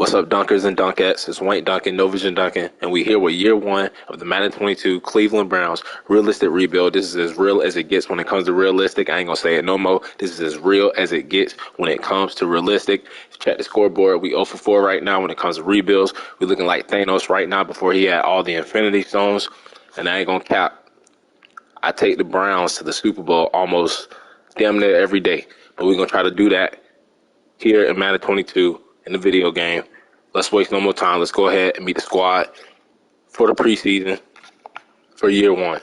What's up, Dunkers and Dunkettes? It's Wayne Duncan, No Vision Duncan, and we here with year one of the Madden 22 Cleveland Browns realistic rebuild. This is as real as it gets when it comes to realistic. I ain't gonna say it no more. This is as real as it gets when it comes to realistic. Check the scoreboard. We 0 for 4 right now when it comes to rebuilds. We're looking like Thanos right now before he had all the Infinity Stones. And I ain't gonna cap. I take the Browns to the Super Bowl almost damn near every day. But we're gonna try to do that here in Madden 22 in the video game. Let's waste no more time. Let's go ahead and meet the squad for the preseason for year one.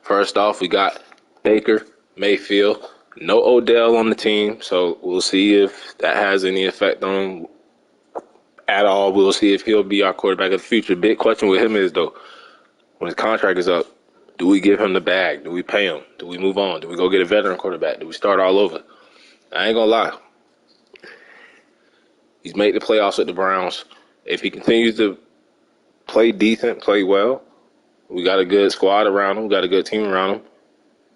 First off, we got Baker Mayfield. No Odell on the team, so we'll see if that has any effect on him at all. We'll see if he'll be our quarterback of the future. Big question with him is, though, when his contract is up, do we give him the bag? Do we pay him? Do we move on? Do we go get a veteran quarterback? Do we start all over? I ain't gonna lie. He's made the playoffs with the Browns. If he continues to play decent, play well, we got a good squad around him, we got a good team around him,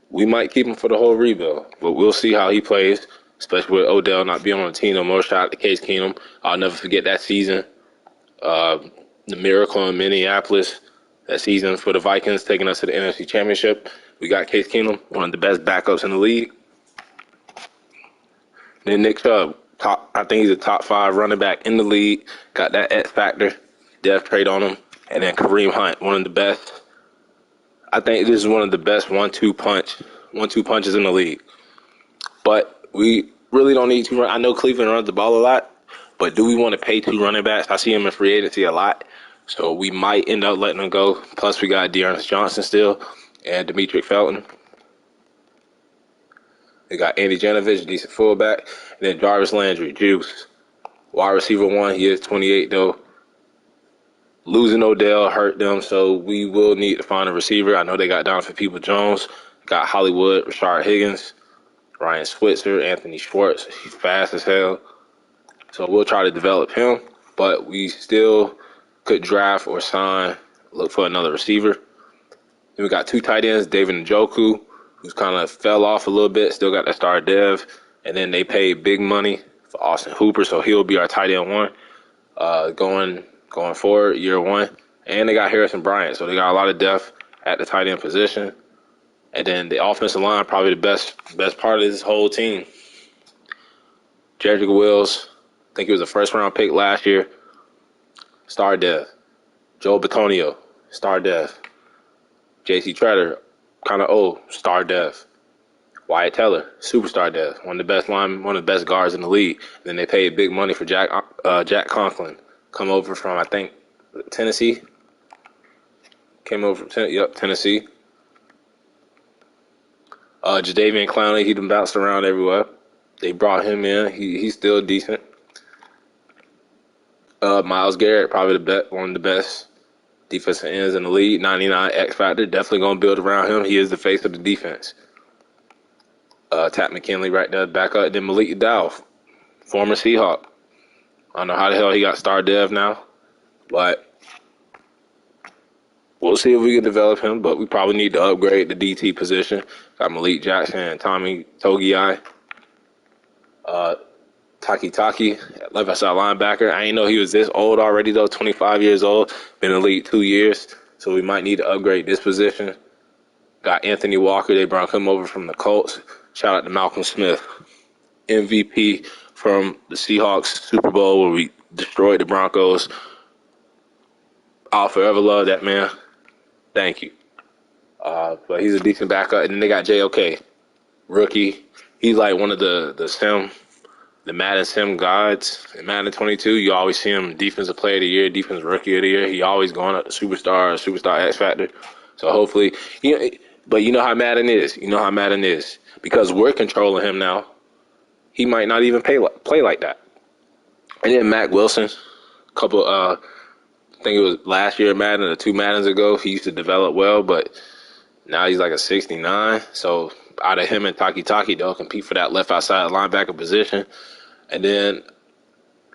we might keep him for the whole rebuild. But we'll see how he plays, especially with Odell not being on the team no more. Shout out to Case Keenum. I'll never forget that season. The miracle in Minneapolis, that season for the Vikings, taking us to the NFC Championship. We got Case Keenum, one of the best backups in the league. Then Nick Chubb. I think he's a top 5 running back in the league. Got that X factor, death trade on him. And then Kareem Hunt, one of the best. I think this is one of the best one-two punches in the league. But we really don't need to run. I know Cleveland runs the ball a lot, but do we want to pay 2 running backs? I see him in free agency a lot, so we might end up letting him go. Plus, we got Dearness Johnson still and Demetric Felton. They got Andy Janovich, decent fullback. And then Jarvis Landry, juice. Wide receiver 1, he is 28, though. Losing Odell hurt them, so we will need to find a receiver. I know they got Donovan Peoples-Jones. Got Hollywood, Rashard Higgins, Ryan Switzer, Anthony Schwartz. He's fast as hell. So we'll try to develop him. But we still could draft or sign, look for another receiver. Then we got 2 tight ends, David Njoku, who's kind of fell off a little bit, still got that star dev. And then they paid big money for Austin Hooper, so he'll be our tight end 1 going forward, year 1. And they got Harrison Bryant, so they got a lot of depth at the tight end position. And then the offensive line, probably the best part of this whole team. Jedrick Wills, I think he was a first-round pick last year, star dev. Joel Bitonio, star dev. J.C. Treader, kind of old, star dev. Wyatt Teller, superstar dev, one of the best guards in the league. And then they paid big money for Jack Conklin, come over from, I think, Tennessee. Came over from Tennessee. Jadeveon Clowney, he done bounced around everywhere. They brought him in. He's still decent. Myles Garrett, probably one of the best defensive ends in the league. 99 X factor, definitely gonna build around him. He is the face of the defense. Tat McKinley right there, back up. Then Malik Jackson, former Seahawk. I don't know how the hell he got star dev now, but we'll see if we can develop him. But we probably need to upgrade the DT position. Got Malik Jackson and Tommy Togiai. Taki, left outside linebacker. I ain't know he was this old already, though, 25 years old. Been in the league 2 years, so we might need to upgrade this position. Got Anthony Walker. They brought him over from the Colts. Shout out to Malcolm Smith, MVP from the Seahawks Super Bowl where we destroyed the Broncos. I'll forever love that man. Thank you. But he's a decent backup. And then they got JOK, rookie. He's like one of the Madden Sim gods. In Madden 22, you always see him Defensive Player of the Year, Defensive Rookie of the Year. He always going up to Superstar X Factor. So hopefully, but you know how Madden is. Because we're controlling him now, he might not even play like that. And then Mac Wilson, I think it was last year Madden or 2 Maddens ago, he used to develop well, but now he's like a 69. So out of him and Taki, they'll compete for that left outside linebacker position. And then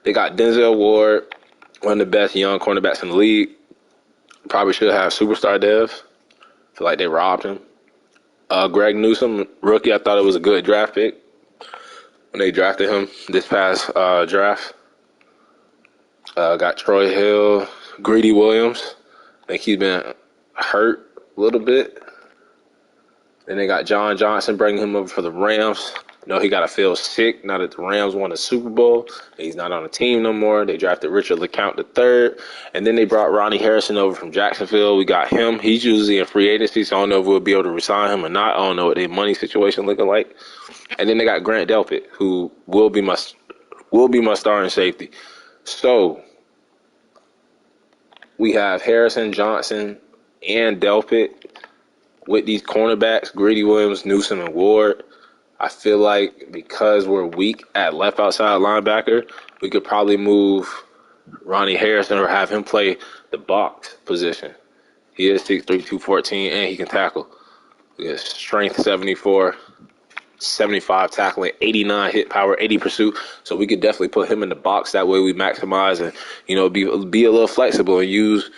they got Denzel Ward, one of the best young cornerbacks in the league. Probably should have superstar dev. Feel like they robbed him. Greg Newsome, rookie, I thought it was a good draft pick. when they drafted him this past draft. Got Troy Hill, Greedy Williams. I think he's been hurt a little bit. Then they got John Johnson, bringing him over for the Rams. He got to feel sick now that the Rams won the Super Bowl. He's not on the team no more. They drafted Richard LeCount III. And then they brought Ronnie Harrison over from Jacksonville. We got him. He's usually in free agency, so I don't know if we'll be able to resign him or not. I don't know what their money situation looking like. And then they got Grant Delpit, who will be my starting safety. So we have Harrison, Johnson, and Delpit with these cornerbacks, Greedy Williams, Newsom, and Ward. I feel like because we're weak at left outside linebacker, we could probably move Ronnie Harrison or have him play the box position. He is 6'3", 214, and he can tackle. He has strength 74, 75 tackling, 89 hit power, 80 pursuit. So we could definitely put him in the box. That way we maximize and, be a little flexible and use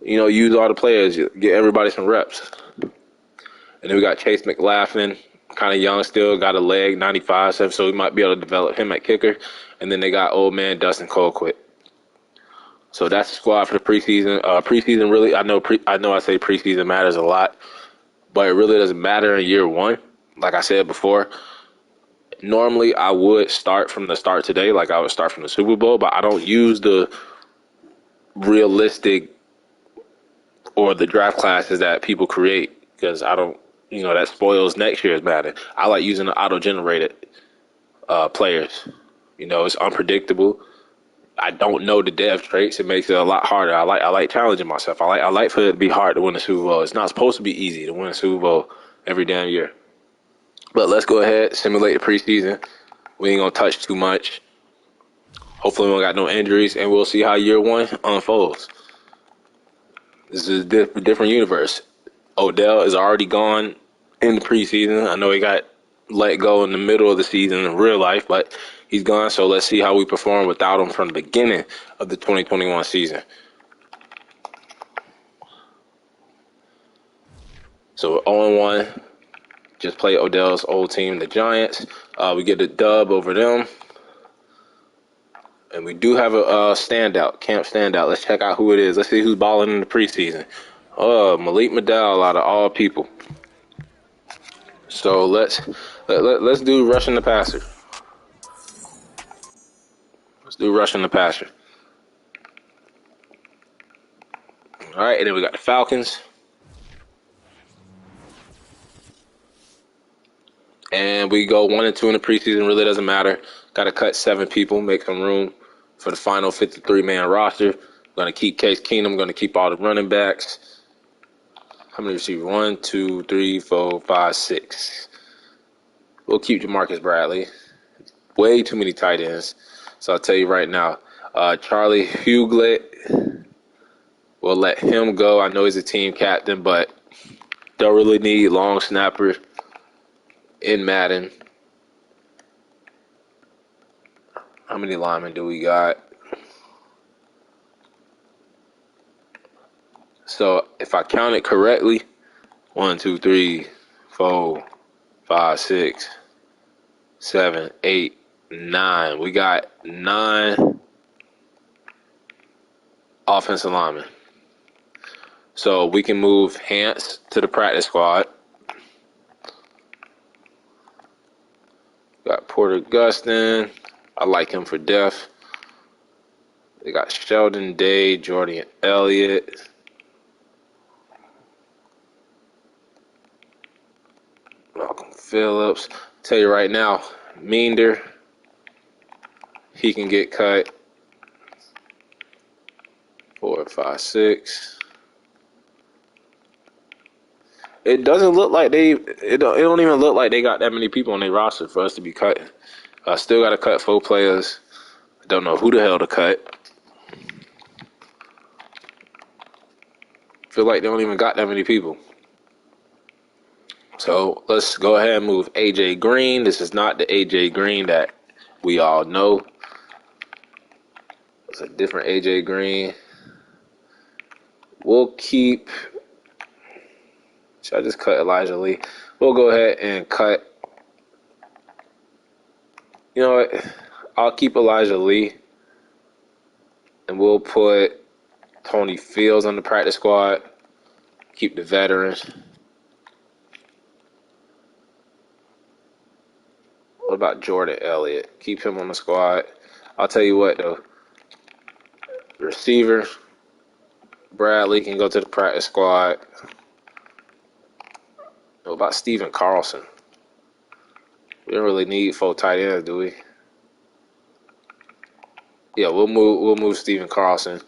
all the players, get everybody some reps. And then we got Chase Mclaughlin, kind of young still, got a leg, 95, so we might be able to develop him at kicker. And then they got old man Dustin Colquitt. So that's the squad for the preseason. Preseason really, I know I say preseason matters a lot, but it really doesn't matter in year one. Like I said before, normally I would start from the start today, like I would start from the Super Bowl, but I don't use the realistic or the draft classes that people create because I don't, that spoils next year's Madden. I like using the auto-generated players. It's unpredictable. I don't know the dev traits. It makes it a lot harder. I like challenging myself. I like for it to be hard to win the Super Bowl. It's not supposed to be easy to win a Super Bowl every damn year. But let's go ahead, simulate the preseason. We ain't going to touch too much. Hopefully we don't got no injuries, and we'll see how year one unfolds. This is a different universe. Odell is already gone in the preseason. I know he got let go in the middle of the season in real life, but he's gone. So let's see how we perform without him from the beginning of the 2021 season. So we're 0-1. Just play Odell's old team, the Giants. We get a dub over them. And we do have a camp standout. Let's check out who it is. Let's see who's balling in the preseason. Malik Jackson out of all people. So let's do rushing the passer. Let's do rushing the passer. All right, and then we got the Falcons. And we go 1-2 in the preseason. Really doesn't matter. Got to cut 7 people, make some room for the final 53-man roster. Going to keep Case Keenum. Going to keep all the running backs. How many receivers? 1, 2, 3, 4, 5, 6. We'll keep Jamarcus Bradley. Way too many tight ends. So I'll tell you right now, Charlie Huglet, we'll let him go. I know he's a team captain, but don't really need long snappers in Madden. How many linemen do we got? So if I count it correctly, 1, 2, 3, 4, 5, 6, 7, 8, 9. We got 9 offensive linemen. So we can move Hance to the practice squad. Got Porter Gustin. I like him for depth. They got Sheldon Day, Jordan Elliott. Malcolm Phillips. Tell you right now, Meander, he can get cut. 4, 5, 6. It doesn't look like it don't even look like they got that many people on their roster for us to be cutting. I still got to cut 4 players. I don't know who the hell to cut. Feel like they don't even got that many people. So let's go ahead and move AJ Green. This is not the AJ Green that we all know. It's a different AJ Green. We'll keep. Should I just cut Elijah Lee? We'll go ahead and cut You know what? I'll keep Elijah Lee, and we'll put Tony Fields on the practice squad. Keep the veterans. What about Jordan Elliott? Keep him on the squad. I'll tell you what, though. Receiver, Bradley can go to the practice squad. What about Steven Carlson? We don't really need 4 tight ends, do we? Yeah, we'll move Steven Carlson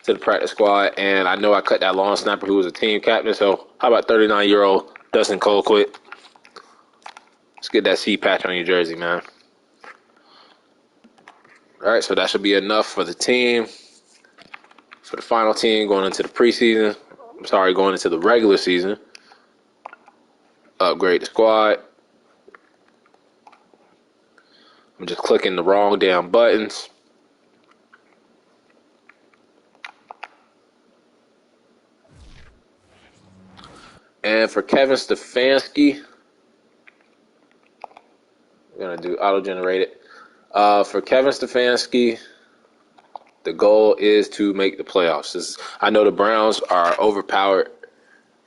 to the practice squad. And I know I cut that long snapper who was a team captain. So how about 39-year-old Dustin Colquitt? Let's get that C patch on your jersey, man. All right, so that should be enough for the team. For the final team going into the preseason. I'm sorry, going into the regular season. Upgrade the squad. I'm just clicking the wrong damn buttons. And for Kevin Stefanski, we're going to do auto-generated. For Kevin Stefanski, the goal is to make the playoffs. I know the Browns are overpowered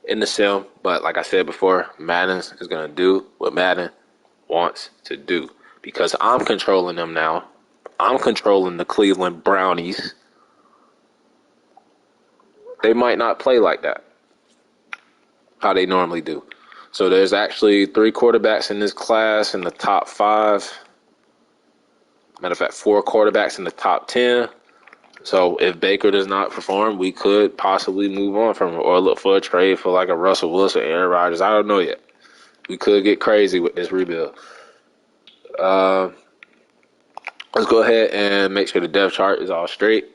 in the sim, but like I said before, Madden is going to do what Madden wants to do because I'm controlling them now. I'm controlling the Cleveland Brownies. They might not play like that, how they normally do. So there's actually 3 quarterbacks in this class in the top 5. Matter of fact, 4 quarterbacks in the top 10. So if Baker does not perform, we could possibly move on from him or look for a trade for like a Russell Wilson, Aaron Rodgers. I don't know yet. We could get crazy with this rebuild. Let's go ahead and make sure the depth chart is all straight.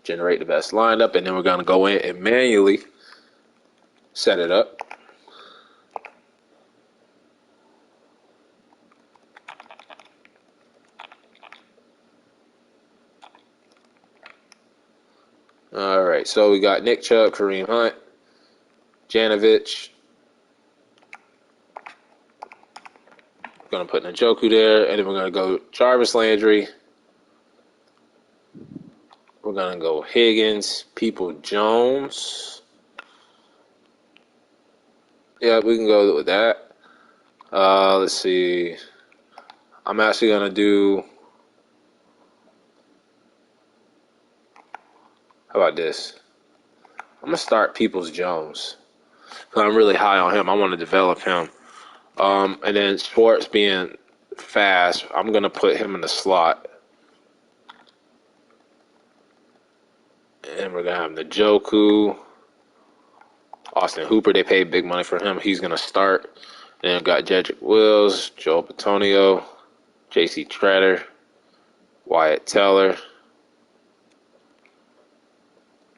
Generate the best lineup, and then we're going to go in and manually set it up. All right, so we got Nick Chubb, Kareem Hunt, Janovich. We're going to put Njoku there, and then we're going to go Jarvis Landry. We're going to go Higgins, People-Jones. Yeah, we can go with that. Let's see. I'm actually going to do... How about this? I'm going to start Peoples-Jones. I'm really high on him. I want to develop him. And then Schwartz being fast, I'm going to put him in the slot. And we're going to have Njoku. Austin Hooper, they paid big money for him. He's going to start. Then we've got Jedrick Wills, Joel Bitonio, J.C. Treader, Wyatt Teller,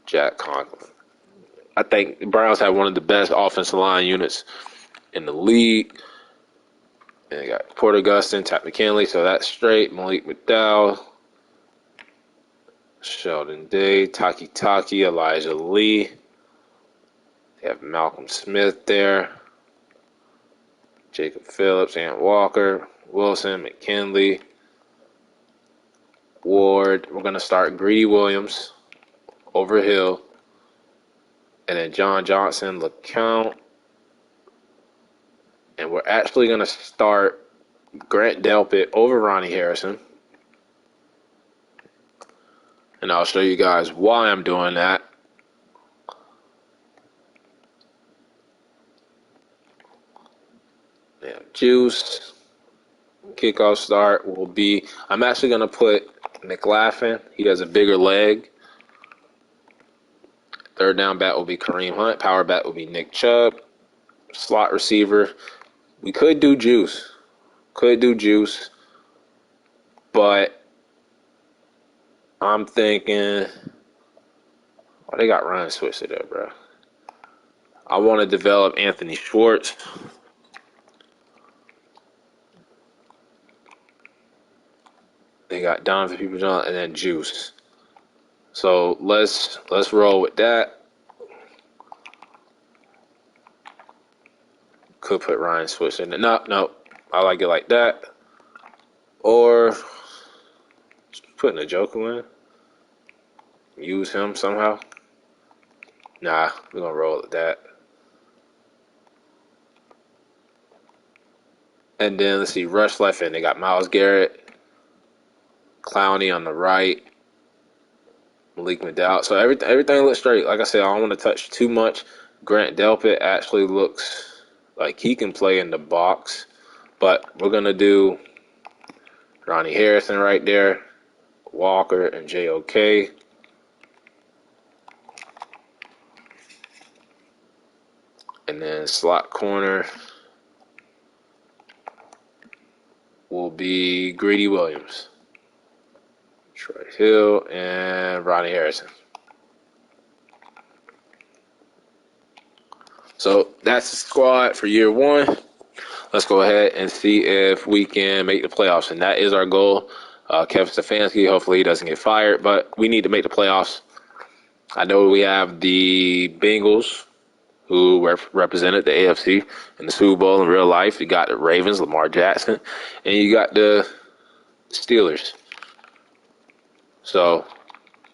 Jack Conklin. I think the Browns have one of the best offensive line units in the league. And they got Porter Gustin, Pat McKinley, so that's straight. Malik McDowell, Sheldon Day, Taki, Elijah Lee. They have Malcolm Smith there. Jacob Phillips, Ant Walker, Wilson, McKinley, Ward. We're going to start Greedy Williams over Hill. And then John Johnson, LeCount. And we're actually going to start Grant Delpit over Ronnie Harrison. And I'll show you guys why I'm doing that. Yeah, Juice. Kickoff start will be, I'm actually going to put Mclaughlin. He has a bigger leg. Third down bat will be Kareem Hunt. Power bat will be Nick Chubb. Slot receiver. We could do Juice. But I'm thinking, oh, they got Ryan Switzer there, bro. I want to develop Anthony Schwartz. They got Donovan Peoples-Jones and then Juice. So let's roll with that. Could put Ryan Switch in it. No. I like it like that. Or putting a Joker in. Use him somehow. Nah, we're going to roll with that. And then, let's see, Rush left in. They got Myles Garrett, Clowney on the right, Malik McDowell. So everything looks straight. Like I said, I don't want to touch too much. Grant Delpit actually looks like he can play in the box. But we're going to do Ronnie Harrison right there, Walker, and JOK. And then slot corner will be Greedy Williams, Troy Hill, and Ronnie Harrison. So that's the squad for year one. Let's go ahead and see if we can make the playoffs, and that is our goal. Kevin Stefanski, hopefully he doesn't get fired, but we need to make the playoffs. I know we have the Bengals, who represented the AFC in the Super Bowl in real life. You got the Ravens, Lamar Jackson, and you got the Steelers. So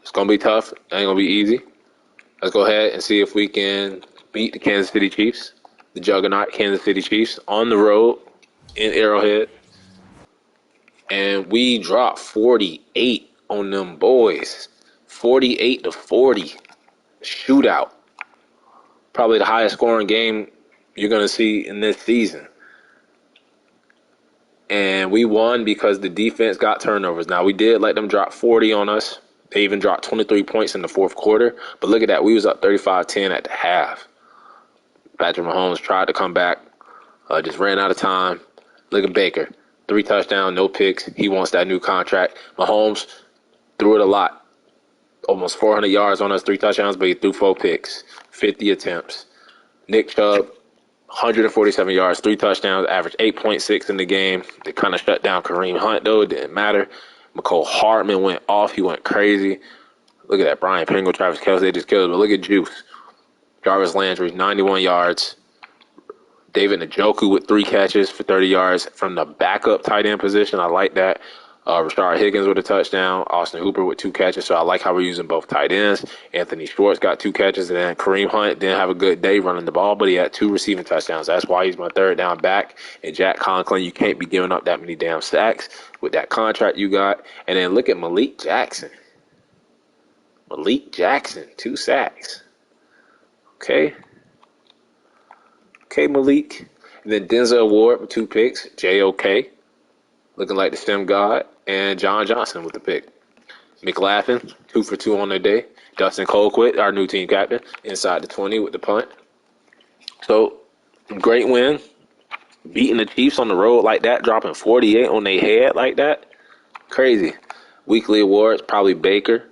it's going to be tough. It ain't going to be easy. Let's go ahead and see if we can beat the Kansas City Chiefs, the juggernaut Kansas City Chiefs, on the road in Arrowhead. And we dropped 48 on them boys. 48-40. Shootout. Probably the highest scoring game you're going to see in this season. And we won because the defense got turnovers. Now, we did let them drop 40 on us. They even dropped 23 points in the fourth quarter. But look at that. We was up 35-10 at the half. Patrick Mahomes tried to come back. Just ran out of time. Look at Baker. 3 touchdowns, no picks. He wants that new contract. Mahomes threw it a lot. Almost 400 yards on us, 3 touchdowns, but he threw 4 picks, 50 attempts. Nick Chubb, 147 yards, 3 touchdowns, averaged 8.6 in the game. They kind of shut down Kareem Hunt, though. It didn't matter. McCole Hartman went off. He went crazy. Look at that. Brian Pringle, Travis Kelce, they just killed him. But look at Juice. Jarvis Landry, 91 yards. David Njoku with 3 catches for 30 yards from the backup tight end position. I like that. Rashard Higgins with a touchdown. Austin Hooper with 2 catches. So I like how we're using both tight ends. Anthony Schwartz got 2 catches. And then Kareem Hunt didn't have a good day running the ball, but he had 2 receiving touchdowns. That's why he's my third down back. And Jack Conklin, you can't be giving up that many damn sacks with that contract you got. And then look at Malik Jackson. Malik Jackson, 2 sacks. Okay, Malik. And then Denzel Ward with 2 picks. JOK, looking like the STEM god. And John Johnson with the pick. Mclaughlin, 2 for 2 on the day. Dustin Colquitt, our new team captain, inside the 20 with the punt. So, great win. Beating the Chiefs on the road like that, dropping 48 on their head like that. Crazy. Weekly awards, probably Baker.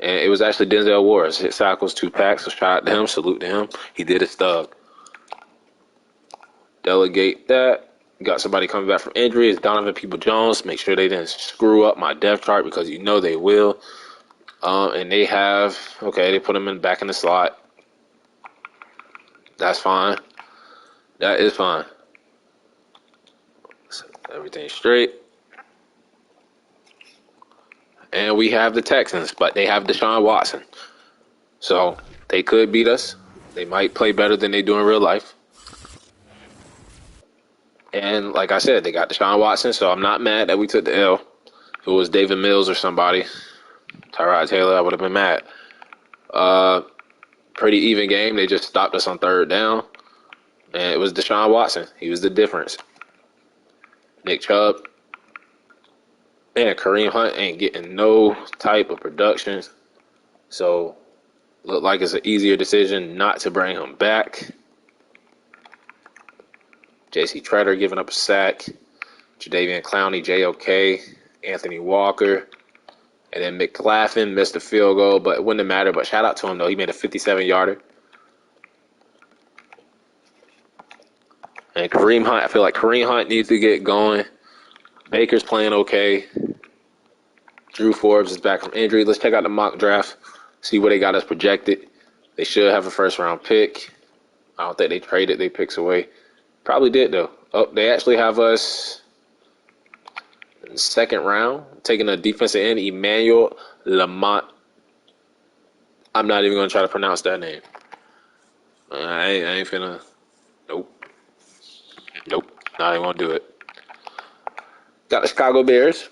And it was actually Denzel Ward. His sack was 2 packs, so shout out to him. Salute to him. He did his thug. Delegate that. Got somebody coming back from injury. It's Donovan People-Jones. Make sure they didn't screw up my depth chart because you know they will. And they have, they put him back in the slot. That's fine. That is fine. So everything's straight. And we have the Texans, but they have Deshaun Watson. So they could beat us. They might play better than they do in real life. And like I said, they got Deshaun Watson, so I'm not mad that we took the L. If it was David Mills or somebody, Tyrod Taylor, I would have been mad. Pretty even game. They just stopped us on third down. And it was Deshaun Watson. He was the difference. Nick Chubb. And Kareem Hunt ain't getting no type of production. So, look like it's an easier decision not to bring him back. J.C. Treader giving up a sack. Jadeveon Clowney, JOK, Anthony Walker. And then Mclaughlin missed a field goal, but it wouldn't have mattered. But shout out to him, though. He made a 57-yarder. And Kareem Hunt, I feel like Kareem Hunt needs to get going. Baker's playing okay. Drew Forbes is back from injury. Let's check out the mock draft, see where they got us projected. They should have a first-round pick. I don't think they traded their picks away. Probably did, though. Oh, they actually have us in the second round, taking a defensive end, Emmanuel Lamont. I'm not even going to try to pronounce that name. I ain't finna. Nope. Nope. Not even going to do it. Got the Chicago Bears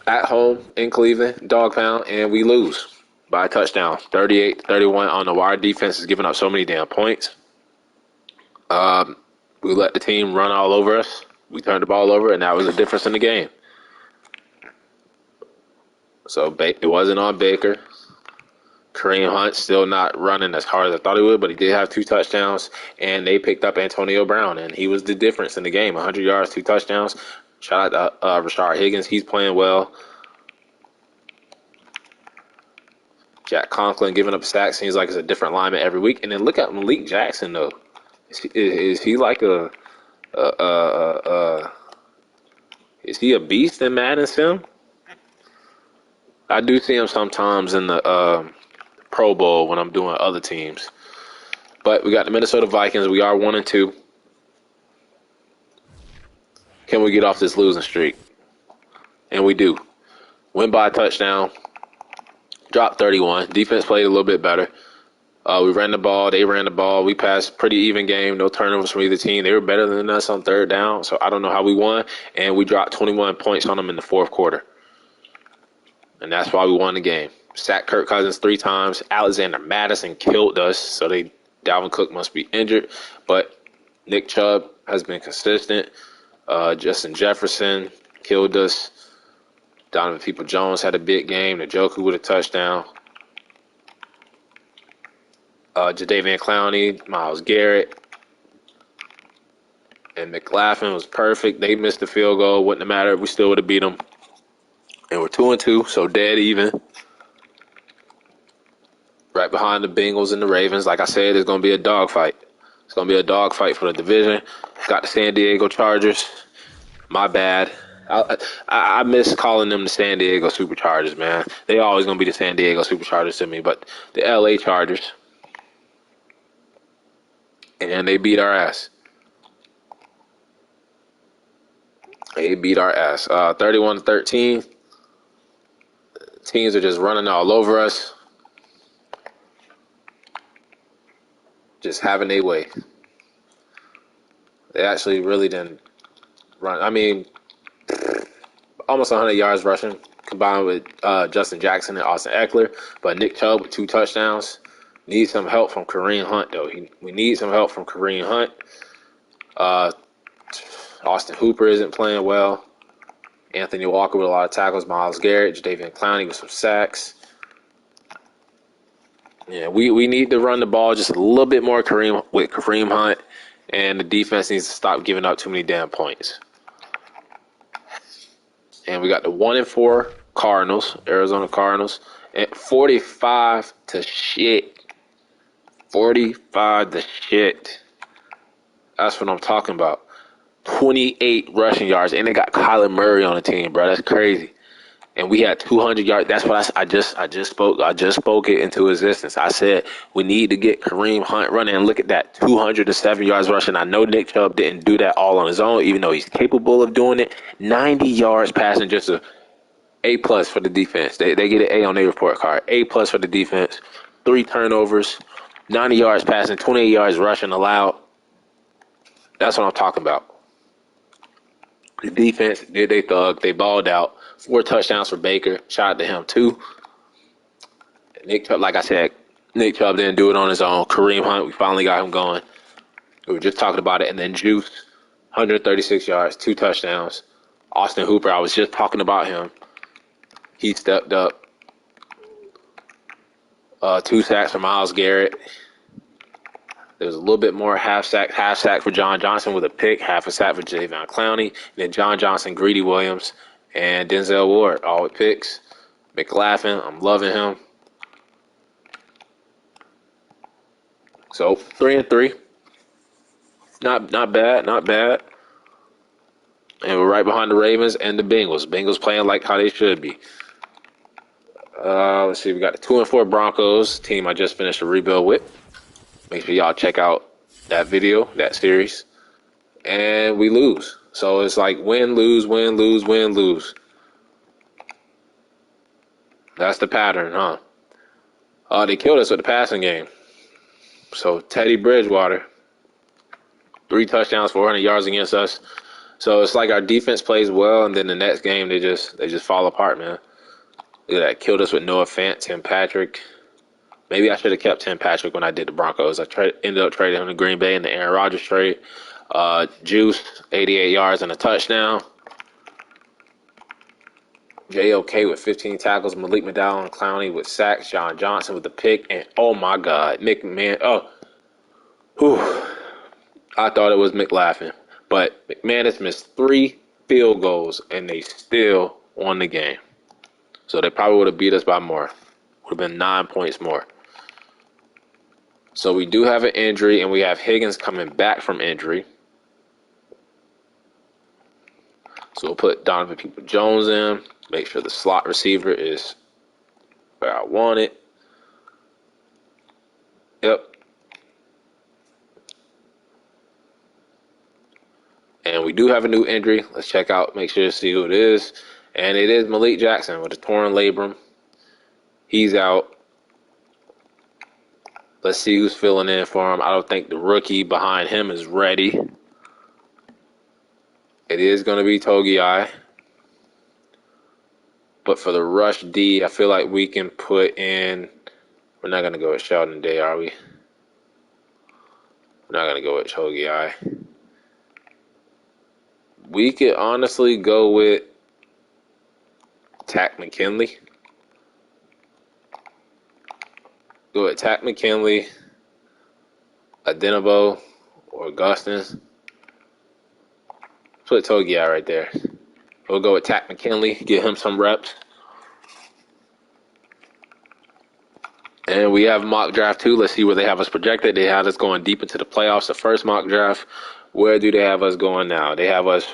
at home in Cleveland, dog pound, and we lose by a touchdown, 38-31. On the wire, defense is giving up so many damn points. We let the team run all over us. We turned the ball over, and that was the difference in the game. So it wasn't on Baker. Kareem Hunt still not running as hard as I thought he would, but he did have 2 touchdowns, and they picked up Antonio Brown, and he was the difference in the game. 100 yards, 2 touchdowns. Shout out to Rashard Higgins. He's playing well. Jack Conklin giving up sacks. Seems like it's a different lineman every week. And then look at Malik Jackson, though. Is he like is he a beast in Madden sim? I do see him sometimes in the Pro Bowl when I'm doing other teams. But we got the Minnesota Vikings. We are 1-2. Can we get off this losing streak? And we do. Win by a touchdown. Dropped 31. Defense played a little bit better. We ran the ball. They ran the ball. We passed pretty even game. No turnovers from either team. They were better than us on third down. So I don't know how we won. And we dropped 21 points on them in the fourth quarter. And that's why we won the game. Sacked Kirk Cousins 3 times. Alexander Madison killed us. So Dalvin Cook must be injured. But Nick Chubb has been consistent. Justin Jefferson killed us. Donovan Peoples-Jones had a big game. Njoku with a touchdown. Jadeveon Clowney, Myles Garrett, and Mclaughlin was perfect. They missed the field goal. Wouldn't have mattered. We still would have beat them. And we're 2-2, so dead even. Right behind the Bengals and the Ravens. Like I said, it's going to be a dogfight. It's going to be a dogfight for the division. Got the San Diego Chargers. My bad. I miss calling them the San Diego Superchargers, man. They always going to be the San Diego Superchargers to me, but the LA Chargers. And they beat our ass. They beat our ass. 31-13. Teams are just running all over us. Just having their way. They actually really didn't run. I mean, almost 100 yards rushing combined with Justin Jackson and Austin Eckler. But Nick Chubb with 2 touchdowns. Need some help from Kareem Hunt, though. We need some help from Kareem Hunt. Austin Hooper isn't playing well. Anthony Walker with a lot of tackles. Myles Garrett, Jadeveon Clowney with some sacks. Yeah, we need to run the ball just a little bit more with Kareem Hunt, and the defense needs to stop giving up too many damn points. And we got the 1-4 Cardinals, Arizona Cardinals, at 45 to shit. 45 to shit. That's what I'm talking about. 28 rushing yards, and they got Kyler Murray on the team, bro. That's crazy. And we had 200 yards. That's what I just spoke it into existence. I said we need to get Kareem Hunt running. And look at that, 207 yards rushing. I know Nick Chubb didn't do that all on his own, even though he's capable of doing it. 90 yards passing, just a A+ for the defense. They get an A on their report card. A+ for the defense. 3 turnovers, 90 yards passing, 28 yards rushing allowed. That's what I'm talking about. The defense did they thug. They balled out. 4 touchdowns for Baker. Shout out to him, too. Nick Chubb, like I said, Nick Chubb didn't do it on his own. Kareem Hunt, we finally got him going. We were just talking about it. And then Juice, 136 yards, 2 touchdowns. Austin Hooper, I was just talking about him. He stepped up. 2 sacks for Myles Garrett. There was a little bit more half sack for John Johnson with a pick, half a sack for Jadeveon Clowney, and then John Johnson, Greedy Williams, and Denzel Ward, all with picks. Mclaughlin, I'm loving him. So 3-3, not bad. And we're right behind the Ravens and the Bengals. Bengals playing like how they should be. Let's see, we got the 2-4 Broncos, team I just finished a rebuild with. Make sure y'all check out that video, that series. and we lose. So it's like win, lose, win, lose, win, lose. That's the pattern, huh? They killed us with the passing game. So Teddy Bridgewater, 3 touchdowns, 400 yards against us. So it's like our defense plays well, and then the next game they just fall apart, man. Look at that, killed us with Noah Fant, Tim Patrick. Maybe I should have kept Tim Patrick when I did the Broncos. Ended up trading him to Green Bay in the Aaron Rodgers trade. Juice, 88 yards and a touchdown. JOK with 15 tackles. Malik Jackson and Clowney with sacks. John Johnson with the pick. And oh my God, I thought it was Mclaughlin. But McManus missed 3 field goals and they still won the game. So they probably would have beat us by more. Would have been 9 points more. So we do have an injury, and we have Higgins coming back from injury. So we'll put Donovan Peoples-Jones in. Make sure the slot receiver is where I want it. Yep. And we do have a new injury. Let's check out, make sure to see who it is. And it is Malik Jackson with a torn labrum. He's out. Let's see who's filling in for him. I don't think the rookie behind him is ready. It is going to be Togiai. But for the rush D, I feel like we can put in... We're not going to go with Sheldon Day, are we? We're not going to go with Togiai. We could honestly go with Tack McKinley. Go with Tack McKinley, Adenabo, or Augustins. Put Togiai right there. We'll go with Tack McKinley, get him some reps. And we have mock draft 2. Let's see where they have us projected. They have us going deep into the playoffs. The first mock draft. Where do they have us going now? They have us,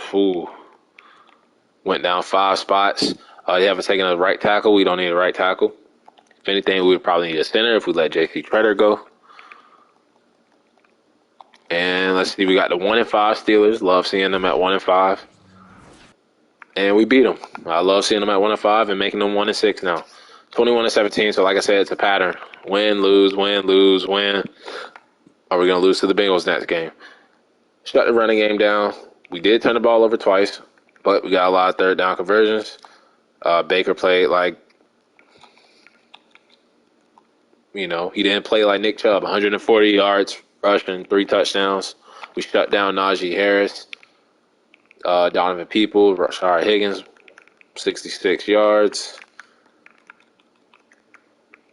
went down 5 spots. They have us taking a right tackle. We don't need a right tackle. If anything, we would probably need a center if we let J.C. Treader go. And let's see, we got the 1-5 Steelers. Love seeing them at 1-5. And we beat them. I love seeing them at 1-5 and making them 1-6 now. 21-17. So like I said, it's a pattern. Win, lose, win, lose, win. Are we going to lose to the Bengals next game? Shut the running game down. We did turn the ball over twice, but we got a lot of third down conversions. Baker played like, he didn't play like Nick Chubb. 140 yards, rushing, 3 touchdowns. We shut down Najee Harris. Donovan Peoples, Rashard Higgins, 66 yards.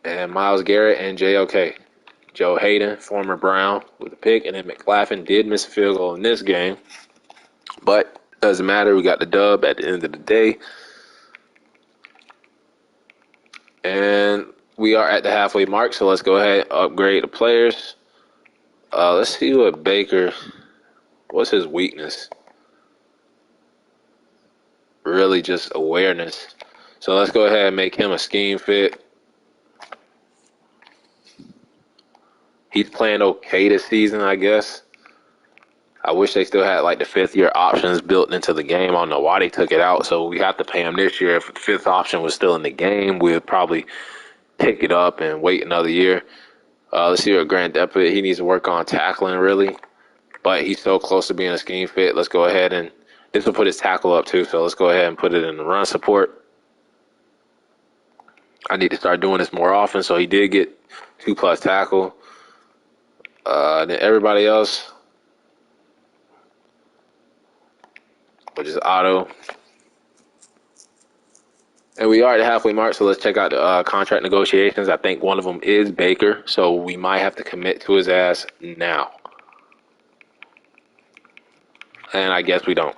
And Myles Garrett and JOK. Joe Hayden, former Brown, with a pick. And then Mclaughlin did miss a field goal in this game. But doesn't matter. We got the dub at the end of the day. And we are at the halfway mark, so let's go ahead and upgrade the players. Let's see what Baker, what's his weakness? Really just awareness. So let's go ahead and make him a scheme fit. He's playing okay this season, I guess. I wish they still had like the 5th-year options built into the game. I don't know why they took it out, so we have to pay him this year. If the 5th option was still in the game, we'd probably pick it up and wait another year. Let's see what Grant Delpit. He needs to work on tackling, really. But he's so close to being a scheme fit. Let's go ahead and this will put his tackle up too. So let's go ahead and put it in the run support. I need to start doing this more often. So he did get 2+ tackle. Then everybody else, which is auto. And we are at the halfway mark, so let's check out the contract negotiations. I think one of them is Baker, so we might have to commit to his ass now. And I guess we don't.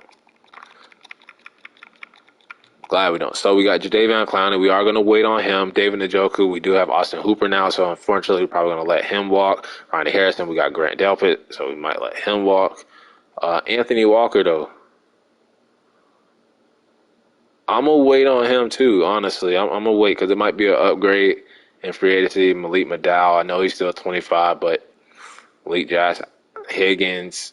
Glad we don't. So we got Jadeveon Clowney. We are going to wait on him. David Njoku. We do have Austin Hooper now, so unfortunately we're probably going to let him walk. Ryan Harrison, we got Grant Delpit, so we might let him walk. Anthony Walker, though. I'm going to wait on him, too, honestly. I'm going to wait because it might be an upgrade in free agency. Malik Maddow, I know he's still 25, but Malik Jackson, Higgins,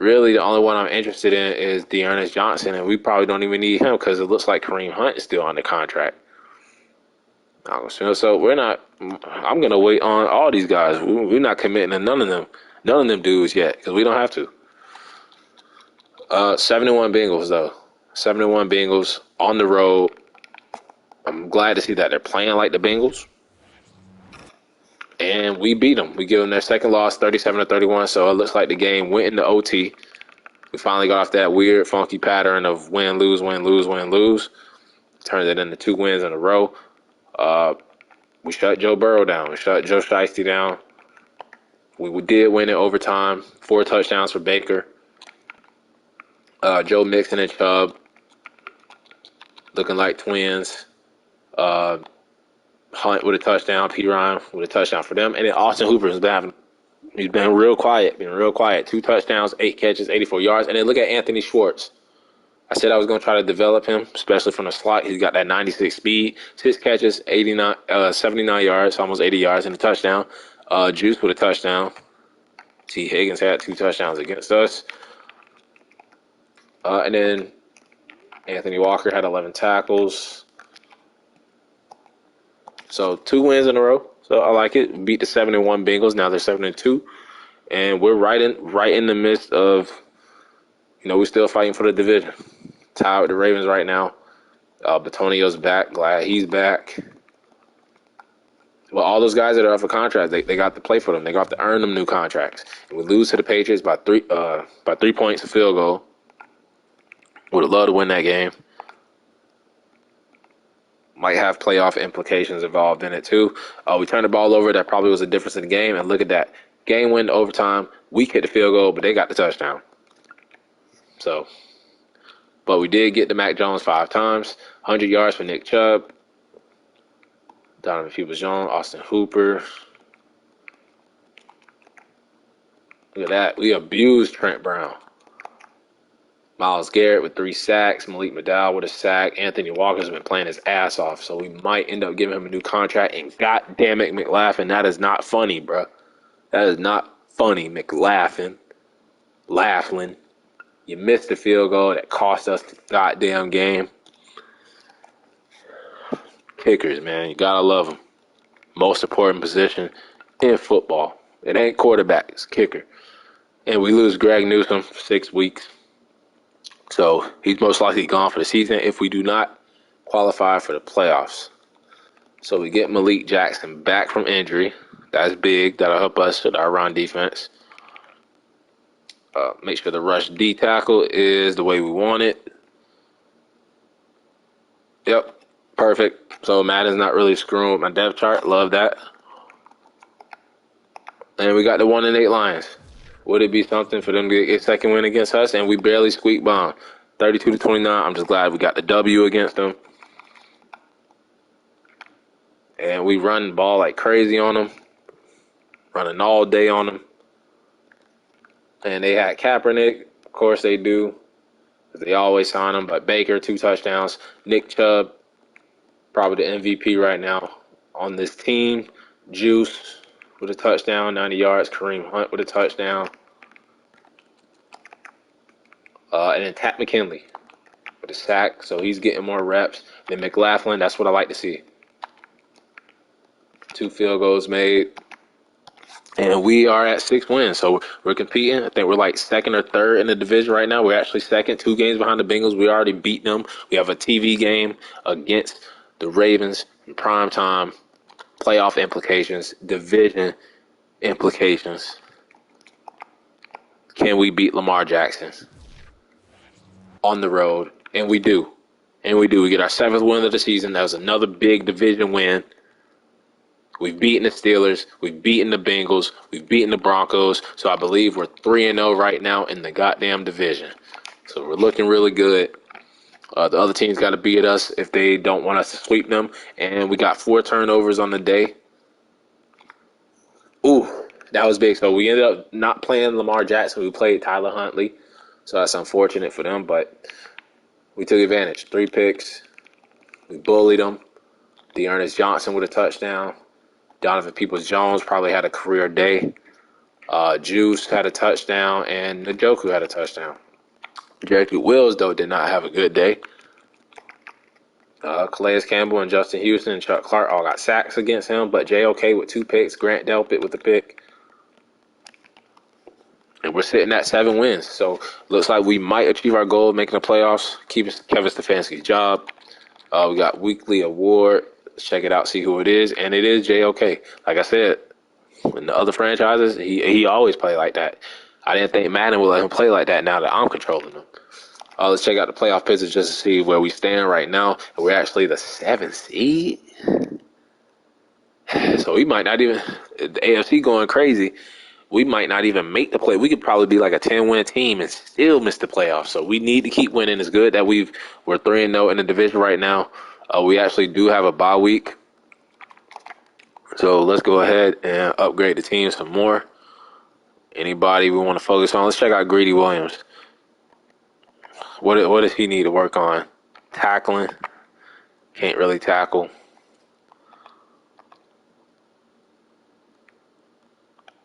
really the only one I'm interested in is Dearness Johnson, and we probably don't even need him because it looks like Kareem Hunt is still on the contract. So we're not. I'm gonna wait on all these guys. We're not committing to none of them dudes yet because we don't have to. 71 Bengals though. 71 Bengals on the road. I'm glad to see that they're playing like the Bengals. And we beat them. We give them their second loss, 37-31. So it looks like the game went into OT. We finally got off that weird, funky pattern of win, lose, win, lose, win, lose. Turned it into 2 wins in a row. We shut Joe Burrow down. We shut Joe Shiesty down. We did win in overtime. 4 touchdowns for Baker. Joe Mixon and Chubb looking like twins. Hunt with a touchdown. P. Ryan with a touchdown for them. And then Austin Hooper has been real quiet. 2 touchdowns, 8 catches, 84 yards. And then look at Anthony Schwartz. I said I was going to try to develop him, especially from the slot. He's got that 96 speed. 6 catches, 79 yards, almost 80 yards, and a touchdown. Juice with a touchdown. T. Higgins had 2 touchdowns against us. And then Anthony Walker had 11 tackles. So 2 wins in a row. So I like it. We beat the 71 Bengals. Now they're 7-2. And we're right in the midst of, we're still fighting for the division. Tied with the Ravens right now. Batonio's back. Glad he's back. Well, all those guys that are up for contracts, they got to play for them. They got to earn them new contracts. And we lose to the Patriots by 3 points a field goal. Would have loved to win that game. Might have playoff implications involved in it, too. We turned the ball over. That probably was the difference in the game. And look at that. Game win to overtime. We hit the field goal, but they got the touchdown. So, but we did get to Mac Jones 5 times. 100 yards for Nick Chubb. Donovan Peoples-Jones, Austin Hooper. Look at that. We abused Trent Brown. Myles Garrett with 3 sacks. Malik McDowell with a sack. Anthony Walker's been playing his ass off, so we might end up giving him a new contract. And goddamn it, Mclaughlin, that is not funny, bro. That is not funny, Mclaughlin. You missed the field goal that cost us the goddamn game. Kickers, man, you gotta love them. Most important position in football. It ain't quarterback, it's kicker. And we lose Greg Newsome for 6 weeks. So he's most likely gone for the season if we do not qualify for the playoffs. So we get Malik Jackson back from injury. That's big. That'll help us with our run defense. Make sure the rush D tackle is the way we want it. Yep, perfect. So Madden's not really screwing with my depth chart. Love that. And we got the 1-8 Lions. Would it be something for them to get a second win against us? And we barely squeaked by them. 32-29. I'm just glad we got the W against them. And we run the ball like crazy on them. Running all day on them. And they had Kaepernick. Of course they do. They always sign him. But Baker, 2 touchdowns. Nick Chubb, probably the MVP right now on this team. Juice with a touchdown, 90 yards. Kareem Hunt with a touchdown. And then Pat McKinley with a sack. So he's getting more reps than Mclaughlin. That's what I like to see. 2 field goals made. And we are at 6 wins. So we're competing. I think we're like 2nd or 3rd in the division right now. We're actually 2nd, 2 games behind the Bengals. We already beat them. We have a TV game against the Ravens in prime time. Playoff implications, division implications. Can we beat Lamar Jackson on the road? And we do. We get our 7th win of the season. That was another big division win. We've beaten the Steelers. We've beaten the Bengals. We've beaten the Broncos. So I believe we're 3-0 right now in the goddamn division. So we're looking really good. The other teams got to beat us if they don't want us to sweep them. And we got 4 turnovers on the day. Ooh, that was big. So we ended up not playing Lamar Jackson. We played Tyler Huntley. So that's unfortunate for them. But we took advantage. 3 picks. We bullied them. Dearness Johnson with a touchdown. Donovan Peoples-Jones probably had a career day. Juice had a touchdown, and Njoku had a touchdown. Jackie Wills, though, did not have a good day. Calais Campbell and Justin Houston and Chuck Clark all got sacks against him, but JOK with 2 picks, Grant Delpit with a pick. And we're sitting at 7 wins. So looks like we might achieve our goal of making the playoffs, keeping Kevin Stefanski's job. We got weekly award. Let's check it out, see who it is. And it is JOK. Like I said, in the other franchises, he always play like that. I didn't think Madden would let him play like that now that I'm controlling him. Let's check out the playoff pictures just to see where we stand right now. We're actually the 7th seed. So we might not even, the AFC going crazy, we might not even make the play. We could probably be like a 10-win team and still miss the playoffs. So we need to keep winning. It's good that we're 3-0 in the division right now. We actually do have a bye week. So let's go ahead and upgrade the team some more. Anybody we want to focus on? Let's check out Greedy Williams. What does he need to work on? Tackling. Can't really tackle.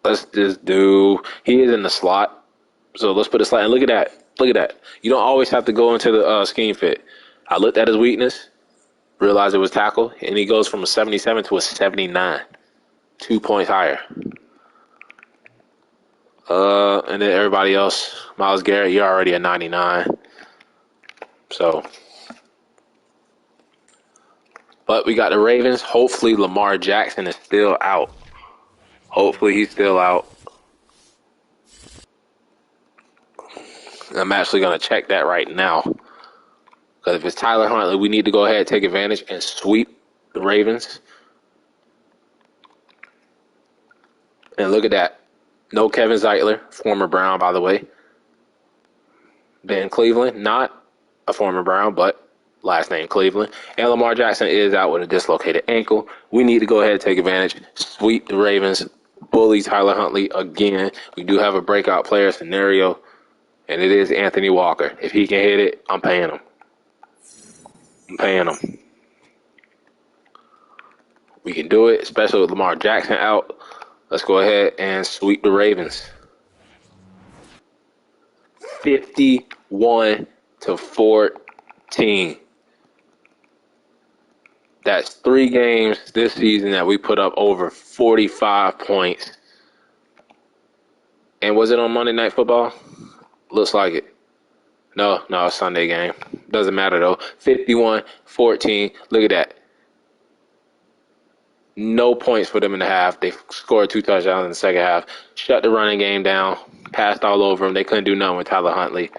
Let's just do, he is in the slot. So let's put a slot. And look at that. Look at that. You don't always have to go into the scheme fit. I looked at his weakness, realized it was tackle, and he goes from a 77 to a 79. 2 points higher. And then everybody else, Myles Garrett, you're already a 99. So, but we got the Ravens. Hopefully Lamar Jackson is still out. Hopefully he's still out. I'm actually going to check that right now. Because if it's Tyler Huntley, we need to go ahead and take advantage and sweep the Ravens. And look at that. No Kevin Zeitler, former Brown, by the way. Ben Cleveland, not a former Brown, but last name Cleveland. And Lamar Jackson is out with a dislocated ankle. We need to go ahead and take advantage, sweep the Ravens, bully Tyler Huntley again. We do have a breakout player scenario, and it is Anthony Walker. If he can hit it, I'm paying him. We can do it, especially with Lamar Jackson out. Let's go ahead and sweep the Ravens. 51-14. That's 3 games this season that we put up over 45 points. And was it on Monday Night Football? Looks like it. No, it's Sunday game. Doesn't matter, though. 51-14. Look at that. No points for them in the half. They scored 2 touchdowns in the second half. Shut the running game down. Passed all over them. They couldn't do nothing with Tyler Huntley.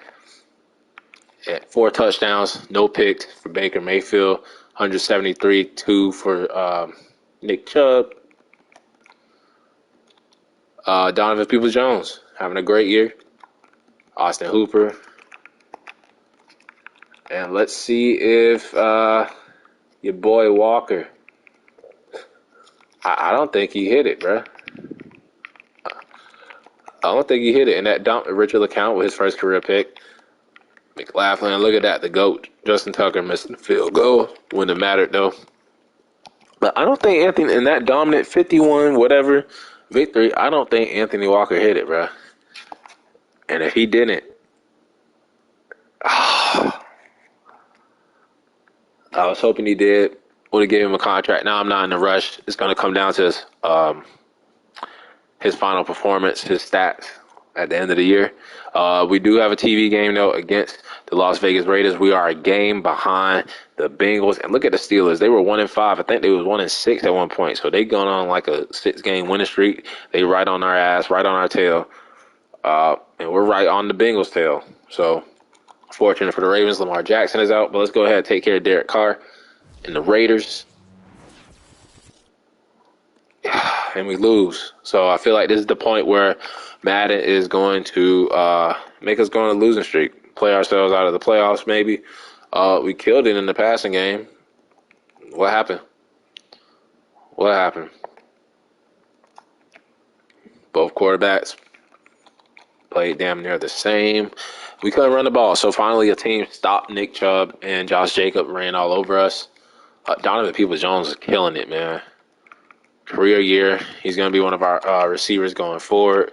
4 touchdowns, no picks for Baker Mayfield. 173-2 for Nick Chubb. Donovan Peoples-Jones having a great year. Austin Hooper. And let's see if your boy Walker. I don't think he hit it, bro. I don't think he hit it. And that Richard LeCount with his first career pick. Mclaughlin, look at that. The GOAT. Justin Tucker missing the field goal. Wouldn't have mattered, though. But I don't think Anthony, in that dominant 51 whatever victory, I don't think Anthony Walker hit it, bro. And if he didn't, I was hoping he did. Would have given him a contract. Now I'm not in a rush. It's going to come down to his final performance, his stats at the end of the year. We do have a TV game, though, against the Las Vegas Raiders. We are a game behind the Bengals. And look at the Steelers. They were 1-5. I think they was 1-6 at one point. So they gone on like a 6-game winning streak. They right on our ass, right on our tail. And we're right on the Bengals' tail. So fortunate for the Ravens, Lamar Jackson is out. But let's go ahead and take care of Derek Carr and the Raiders. And we lose. So I feel like this is the point where Madden is going to make us go on a losing streak. Play ourselves out of the playoffs, maybe. We killed it in the passing game. What happened? Both quarterbacks played damn near the same. We couldn't run the ball. So finally a team stopped Nick Chubb, and Josh Jacobs ran all over us. Donovan Peoples-Jones is killing it, man. Career year. He's going to be one of our receivers going forward.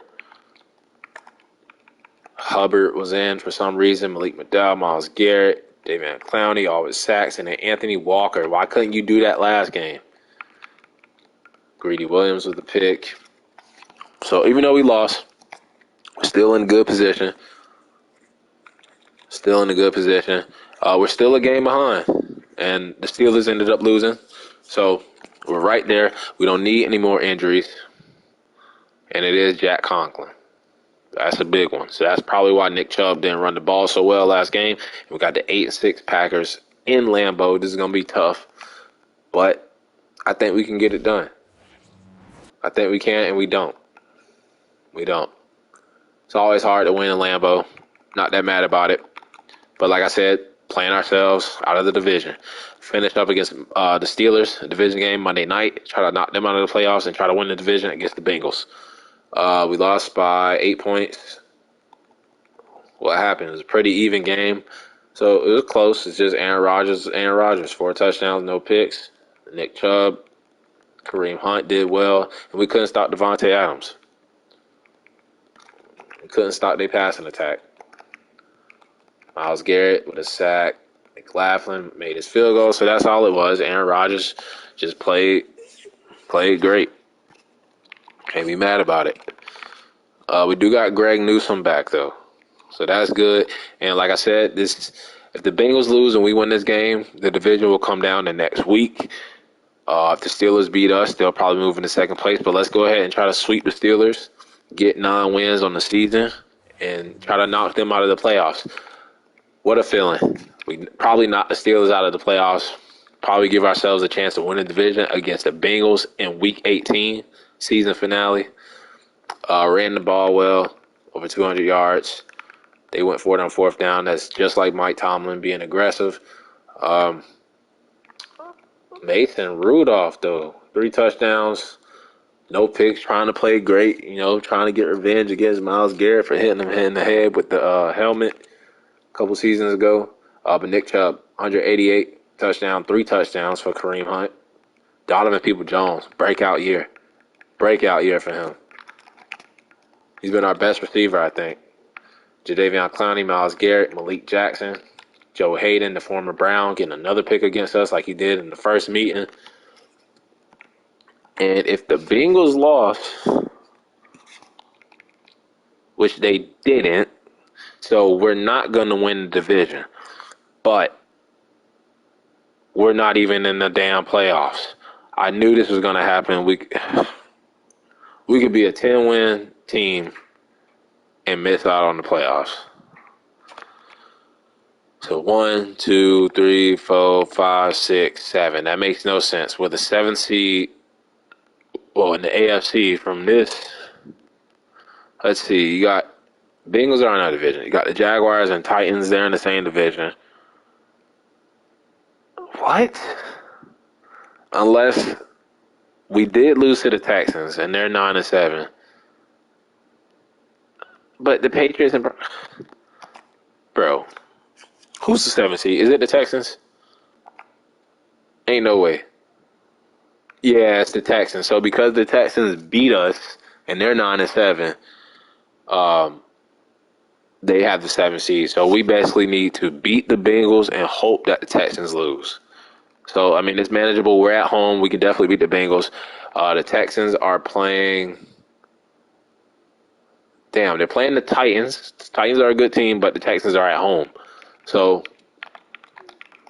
Hubbard was in for some reason. Malik McDowell, Myles Garrett, David Clowney, all with sacks, and then Anthony Walker. Why couldn't you do that last game? Greedy Williams with the pick. So even though we lost, we're still in good position. Still in a good position. We're still a game behind, and the Steelers ended up losing. So we're right there. We don't need any more injuries, and it is Jack Conklin. That's a big one. So that's probably why Nick Chubb didn't run the ball so well last game. We got the 8-6 Packers in Lambeau. This is going to be tough, but I think we can get it done. I think we can, and we don't. We don't. It's always hard to win in Lambeau. Not that mad about it. But like I said, playing ourselves out of the division. Finish up against the Steelers, a division game Monday night. Try to knock them out of the playoffs and try to win the division against the Bengals. We lost by 8 points. What happened? It was a pretty even game. So it was close. It's just Aaron Rodgers, 4 touchdowns, no picks. Nick Chubb, Kareem Hunt did well. And we couldn't stop Devontae Adams. We couldn't stop their passing attack. Myles Garrett with a sack. Mclaughlin made his field goal. So that's all it was. Aaron Rodgers just played great. Can't be mad about it. We do got Greg Newsome back, though. So that's good. And like I said, if the Bengals lose and we win this game, the division will come down the next week. If the Steelers beat us, they'll probably move into second place. But let's go ahead and try to sweep the Steelers, get 9 wins on the season, and try to knock them out of the playoffs. What a feeling. We probably knock the Steelers out of the playoffs, probably give ourselves a chance to win the division against the Bengals in Week 18, season finale. Ran the ball well, over 200 yards. They went for it on 4th down. That's just like Mike Tomlin being aggressive. Mason Rudolph, though, 3 touchdowns, no picks, trying to play great, trying to get revenge against Myles Garrett for hitting him in the head with the helmet a couple seasons ago. But Nick Chubb, 188 touchdown, 3 touchdowns for Kareem Hunt. Donovan Peoples-Jones, breakout year for him. He's been our best receiver, I think. Jadeveon Clowney, Myles Garrett, Malik Jackson, Joe Hayden, the former Brown, getting another pick against us like he did in the first meeting. And if the Bengals lost, which they didn't, so we're not going to win the division. But we're not even in the damn playoffs. I knew this was going to happen. We could be a 10-win team and miss out on the playoffs. So 1, 2, 3, 4, 5, 6, 7. That makes no sense. With a 7th seed, in the AFC from this, let's see, you got Bengals are in our division. You got the Jaguars and Titans, they're in the same division. What? Unless we did lose to the Texans, and they're 9-7. But the Patriots and bro, who's the 7th seed? Is it the Texans? Ain't no way. Yeah, it's the Texans. So because the Texans beat us and they're 9-7, they have the 7th seed. So we basically need to beat the Bengals and hope that the Texans lose. So I mean, it's manageable. We're at home. We can definitely beat the Bengals. The Texans are playing. They're playing the Titans. The Titans are a good team, but the Texans are at home. So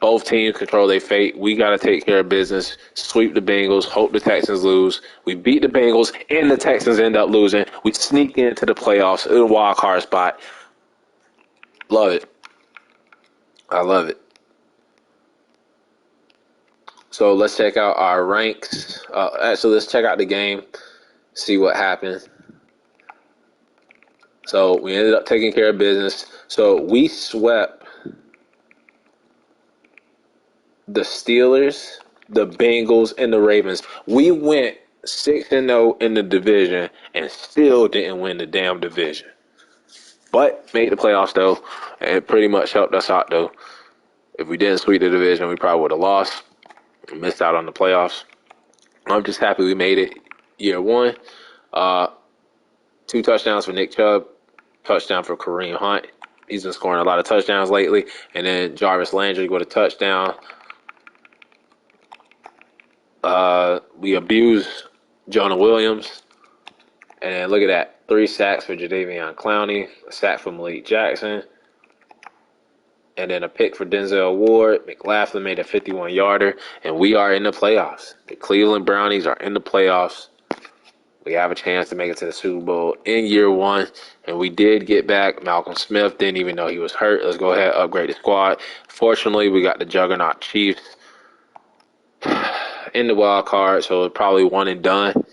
both teams control their fate. We got to take care of business, sweep the Bengals, hope the Texans lose. We beat the Bengals, and the Texans end up losing. We sneak into the playoffs in a wild card spot. Love it. I love it. So let's check out our ranks. Actually, let's check out the game, see what happened. So we ended up taking care of business. So we swept the Steelers, the Bengals, and the Ravens. We went 6-0 in the division and still didn't win the damn division. But made the playoffs, though, and it pretty much helped us out, though. If we didn't sweep the division, we probably would have lost. Missed out on the playoffs. I'm just happy we made it year 1. 2 touchdowns for Nick Chubb. touchdown for Kareem Hunt. He's been scoring a lot of touchdowns lately. And then Jarvis Landry with a touchdown. We abused Jonah Williams. And then look at that. 3 sacks for Jadeveon Clowney. A sack for Malik Jackson. And then a pick for Denzel Ward. Mclaughlin made a 51-yarder. And we are in the playoffs. The Cleveland Brownies are in the playoffs. We have a chance to make it to the Super Bowl in year 1. And we did get back Malcolm Smith. Didn't even know he was hurt. Let's go ahead and upgrade the squad. Fortunately, we got the Juggernaut Chiefs in the wild card. So it's probably one and done.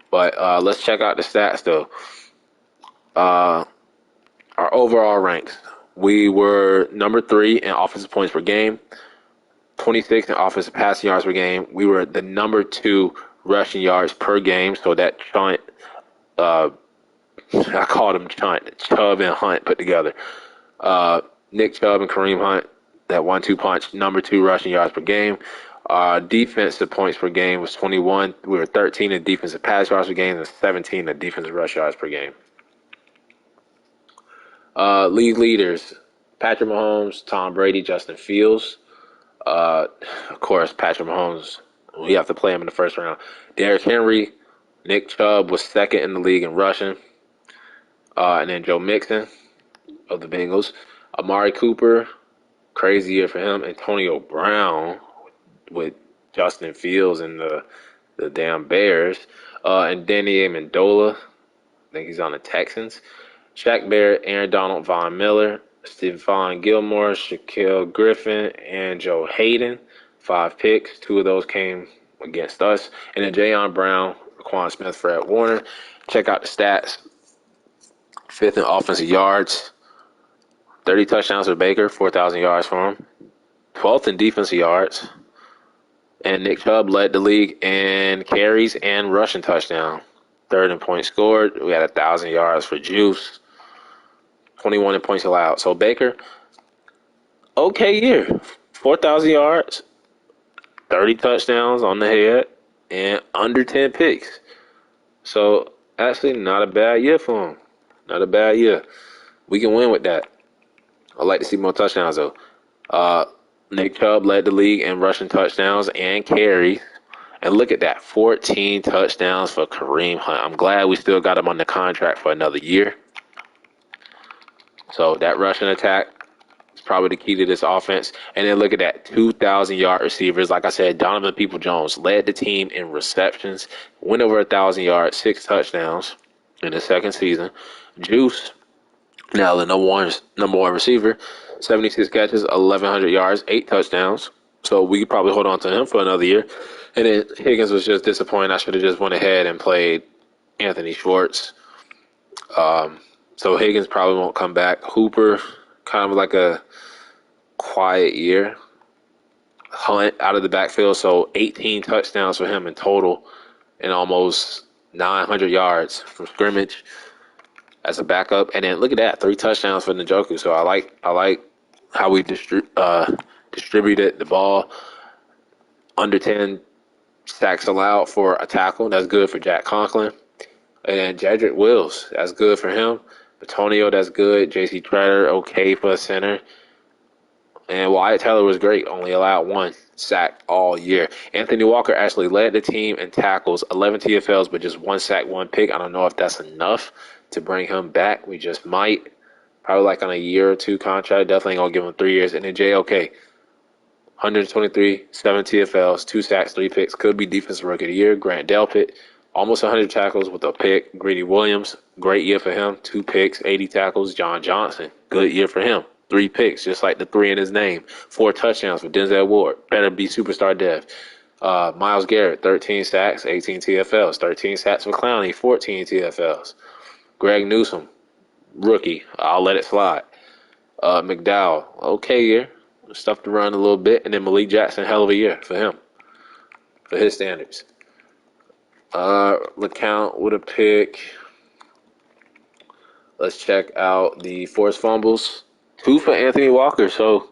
But let's check out the stats, though. Our overall ranks. We were number 3 in offensive points per game, 26 in offensive passing yards per game. We were the number 2 rushing yards per game. So that Chunt, I called him Chunt, Chubb and Hunt put together. Nick Chubb and Kareem Hunt, that 1-2 punch, number 2 rushing yards per game. Defensive points per game was 21. We were 13 in defensive pass yards per game and 17 in defensive rush yards per game. League leaders, Patrick Mahomes, Tom Brady, Justin Fields. Of course, Patrick Mahomes, we have to play him in the first round. Derrick Henry, Nick Chubb was 2nd in the league in rushing. And then Joe Mixon of the Bengals. Amari Cooper, crazy year for him. Antonio Brown with Justin Fields and the damn Bears. And Danny Amendola, I think he's on the Texans. Shaq Barrett, Aaron Donald, Von Miller, Stephon Gilmore, Shaquille Griffin, and Joe Hayden. 5 picks. 2 of those came against us. And then Jayon Brown, Raquan Smith, Fred Warner. Check out the stats. 5th in offensive yards. 30 touchdowns for Baker, 4,000 yards for him. 12th in defensive yards. And Nick Chubb led the league in carries and rushing touchdown. 3rd in points scored. We had 1,000 yards for Juice. 21 in points allowed. So Baker, okay year. 4,000 yards, 30 touchdowns on the head, and under 10 picks. So actually not a bad year for him. Not a bad year. We can win with that. I'd like to see more touchdowns, though. Nick Chubb led the league in rushing touchdowns and carries. And look at that, 14 touchdowns for Kareem Hunt. I'm glad we still got him on the contract for another year. So that rushing attack is probably the key to this offense. And then look at that, 2,000-yard receivers. Like I said, Donovan Peoples-Jones led the team in receptions, went over 1,000 yards, 6 touchdowns in the second season. Juice, now the number one receiver, 76 catches, 1,100 yards, 8 touchdowns. So we could probably hold on to him for another year. And then Higgins was just disappointing. I should have just went ahead and played Anthony Schwartz. So Higgins probably won't come back. Hooper, kind of like a quiet year. Hunt out of the backfield, so 18 touchdowns for him in total and almost 900 yards from scrimmage as a backup. And then look at that, 3 touchdowns for Njoku. So I like how we distributed the ball. Under 10 sacks allowed for a tackle. That's good for Jack Conklin. And Jedrick Wills, that's good for him. Antonio, that's good. J.C. Treader, okay for a center. And Wyatt Teller was great. Only allowed 1 sack all year. Anthony Walker actually led the team in tackles, 11 TFLs, but just 1 sack, 1 pick. I don't know if that's enough to bring him back. We just might. Probably like on a year or 2 contract. Definitely ain't going to give him 3 years. And then JOK, 123, 7 TFLs, 2 sacks, 3 picks. Could be defensive rookie of the year. Grant Delpit, almost 100 tackles with a pick. Greedy Williams, great year for him. 2 picks, 80 tackles. John Johnson, good year for him. 3 picks, just like the 3 in his name. 4 touchdowns for Denzel Ward. Better be superstar dev. Myles Garrett, 13 sacks, 18 TFLs. 13 sacks for Clowney, 14 TFLs. Greg Newsome, rookie. I'll let it slide. McDowell, okay year. Stuff to run a little bit. And then Malik Jackson, hell of a year for him, for his standards. LeCount with a pick. Let's check out the forced fumbles. 2 for Anthony Walker, so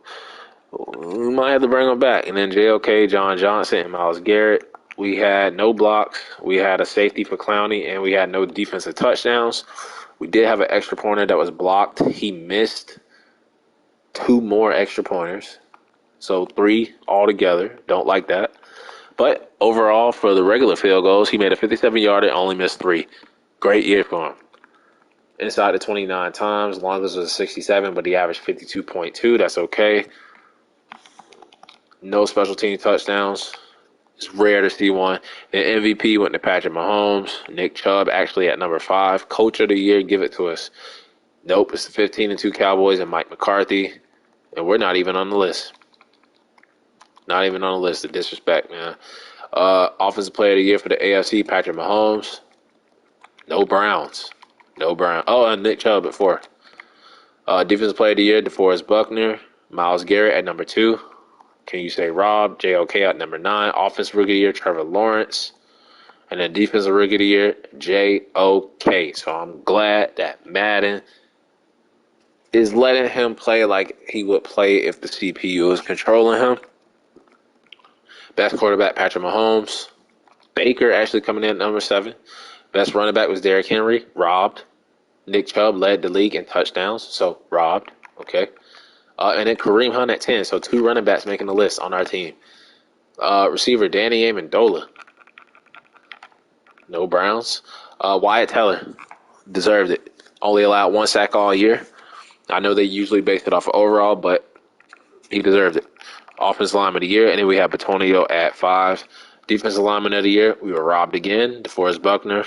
we might have to bring him back. And then JOK, John Johnson, and Myles Garrett. We had no blocks. We had a safety for Clowney, and we had no defensive touchdowns. We did have an extra pointer that was blocked. He missed 2 more extra pointers. So 3 altogether. Don't like that. But overall, for the regular field goals, he made a 57-yarder and only missed 3. Great year for him. Inside the 29 times. Longest was 67, but he averaged 52.2. That's okay. No special team touchdowns. It's rare to see one. The MVP went to Patrick Mahomes. Nick Chubb actually at number 5. Coach of the year, give it to us. Nope, it's the 15-2 Cowboys and Mike McCarthy. And we're not even on the list. Not even on the list. The disrespect, man. Offensive player of the year for the AFC, Patrick Mahomes. No Browns. No Brown. Oh, and Nick Chubb at 4. Defensive player of the year, DeForest Buckner. Myles Garrett at number 2. Can you say Rob? JOK at number 9. Offensive rookie of the year, Trevor Lawrence. And then defensive rookie of the year, JOK. So I'm glad that Madden is letting him play like he would play if the CPU was controlling him. Best quarterback, Patrick Mahomes. Baker actually coming in at number 7. Best running back was Derrick Henry. Robbed. Nick Chubb led the league in touchdowns. So robbed. Okay. And then Kareem Hunt at 10. So 2 running backs making the list on our team. Receiver Danny Amendola. No Browns. Wyatt Teller. Deserved it. Only allowed 1 sack all year. I know they usually base it off of overall, but he deserved it. Offensive lineman of the year. And then we have Batonio at 5. Defensive lineman of the year. We were robbed again. DeForest Buckner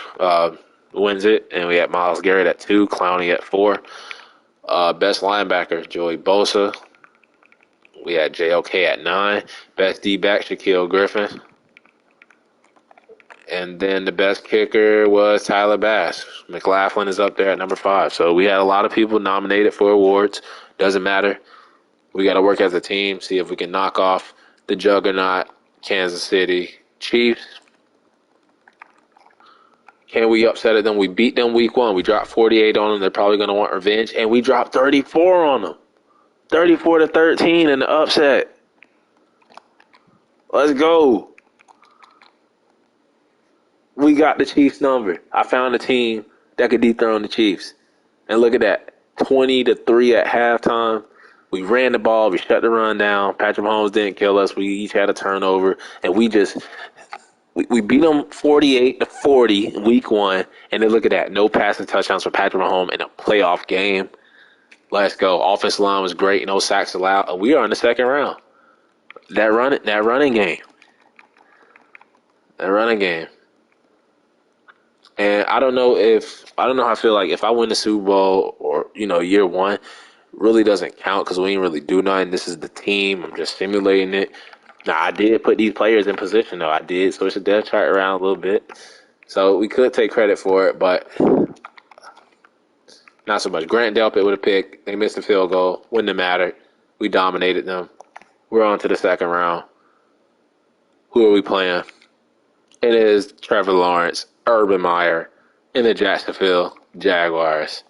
wins it. And we had Myles Garrett at 2. Clowney at 4. Best linebacker, Joey Bosa. We had JOK at 9. Best D-back, Shaquille Griffin. And then the best kicker was Tyler Bass. Mclaughlin is up there at number 5. So we had a lot of people nominated for awards. Doesn't matter. We got to work as a team, see if we can knock off the juggernaut, Kansas City Chiefs. Can we upset them? We beat them week 1. We dropped 48 on them. They're probably going to want revenge. And we dropped 34 on them. 34-13 in the upset. Let's go. We got the Chiefs number. I found a team that could dethrone the Chiefs. And look at that. 20-3 at halftime. We ran the ball. We shut the run down. Patrick Mahomes didn't kill us. We each had a turnover. And we just... We beat them 48-40 in week 1, and then look at that. No passing touchdowns for Patrick Mahomes in a playoff game. Let's go. Offensive line was great. No sacks allowed. We are in the second round. That running game. And I don't know how I feel like if I win the Super Bowl or, year 1, really doesn't count because we ain't really do nothing. This is the team. I'm just simulating it. Now, I did put these players in position, though. I did switch the depth chart around a little bit. So we could take credit for it, but not so much. Grant Delpit with a pick. They missed a field goal. Wouldn't have mattered. We dominated them. We're on to the second round. Who are we playing? It is Trevor Lawrence, Urban Meyer, and the Jacksonville Jaguars.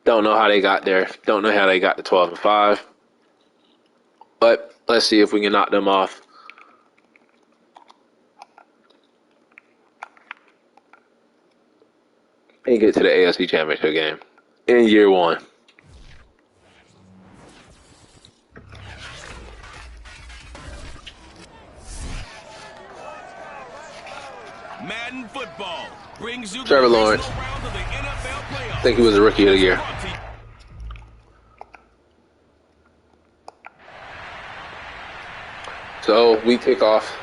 Don't know how they got there. Don't know how they got to 12-5. But let's see if we can knock them off. And get to the AFC Championship game in year 1. Madden football brings you Trevor Lawrence. I think he was the rookie of the year. So we kick off.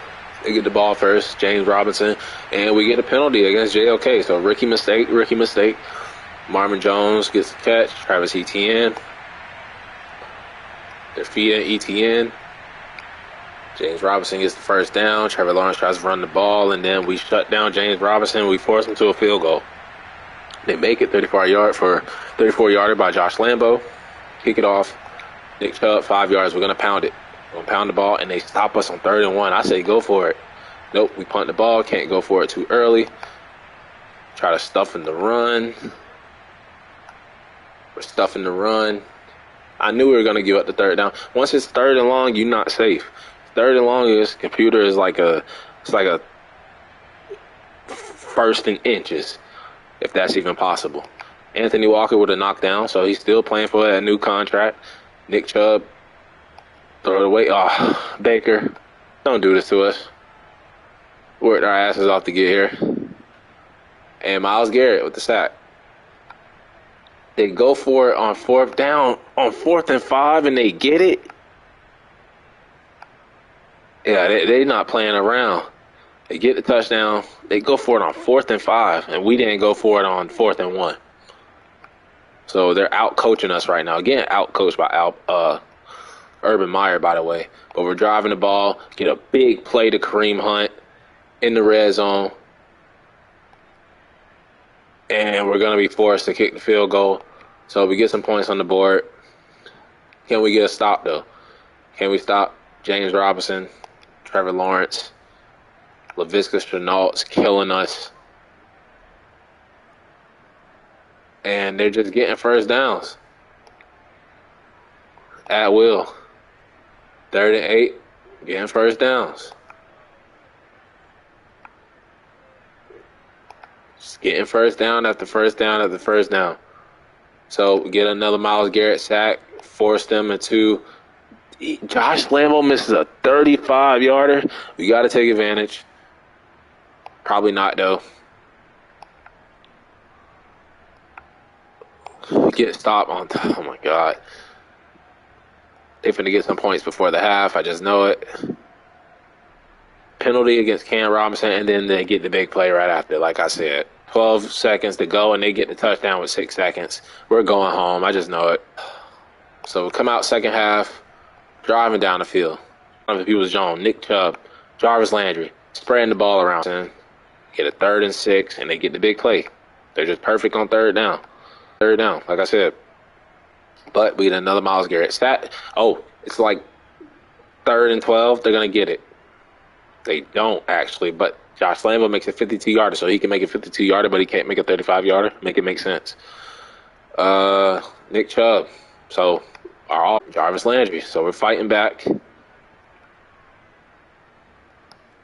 They get the ball first, James Robinson, and we get a penalty against JOK. So rookie mistake. Marvin Jones gets the catch. Travis Etienne. They're feeding Etienne. James Robinson gets the first down. Trevor Lawrence tries to run the ball, and then we shut down James Robinson. We force him to a field goal. They make it 34-yarder by Josh Lambo. Kick it off. Nick Chubb, 5 yards. We're going to pound it. We're going to pound the ball, and they stop us on 3rd and 1. I say go for it. Nope, we punt the ball. Can't go for it too early. Try to stuff in the run. We're stuffing the run. I knew we were going to give up the 3rd down. Once it's 3rd and long, you're not safe. 3rd and long, this computer is like a first and inches, if that's even possible. Anthony Walker with a knockdown, so he's still playing for a new contract. Nick Chubb, throw it away. Oh, Baker, don't do this to us. Worked our asses off to get here. And Myles Garrett with the sack. They go for it on fourth down, on 4th and 5, and they get it. Yeah, they're not playing around. They get the touchdown. They go for it on 4th and 5, and we didn't go for it on 4th and 1. So they're out-coaching us right now. Again, out-coached by Urban Meyer, by the way. But we're driving the ball, get a big play to Kareem Hunt in the red zone. And we're going to be forced to kick the field goal. So we get some points on the board. Can we get a stop, though? Can we stop James Robinson, Trevor Lawrence, Laviska Shenault's killing us? And they're just getting first downs at will. 3rd and 8, getting first downs. Just getting first down after first down after first down. So we get another Myles Garrett sack, force them into. Josh Lambo misses a 35-yarder. We got to take advantage. Probably not, though. Get stopped on. Oh my God. They finna get some points before the half. I just know it. Penalty against Cam Robinson, and then they get the big play right after, like I said. 12 seconds to go, and they get the touchdown with 6 seconds. We're going home. I just know it. So we come out second half, driving down the field. People's Jones, Nick Chubb, Jarvis Landry, spreading the ball around. And get a 3rd and 6, and they get the big play. They're just perfect on 3rd down. 3rd down, like I said. But we get another Myles Garrett stat. Oh, it's like 3rd and 12. They're going to get it. They don't, actually, but Josh Lambo makes a 52-yarder, so he can make a 52-yarder, but he can't make a 35-yarder. Make it make sense. Nick Chubb. So, Jarvis Landry. So, we're fighting back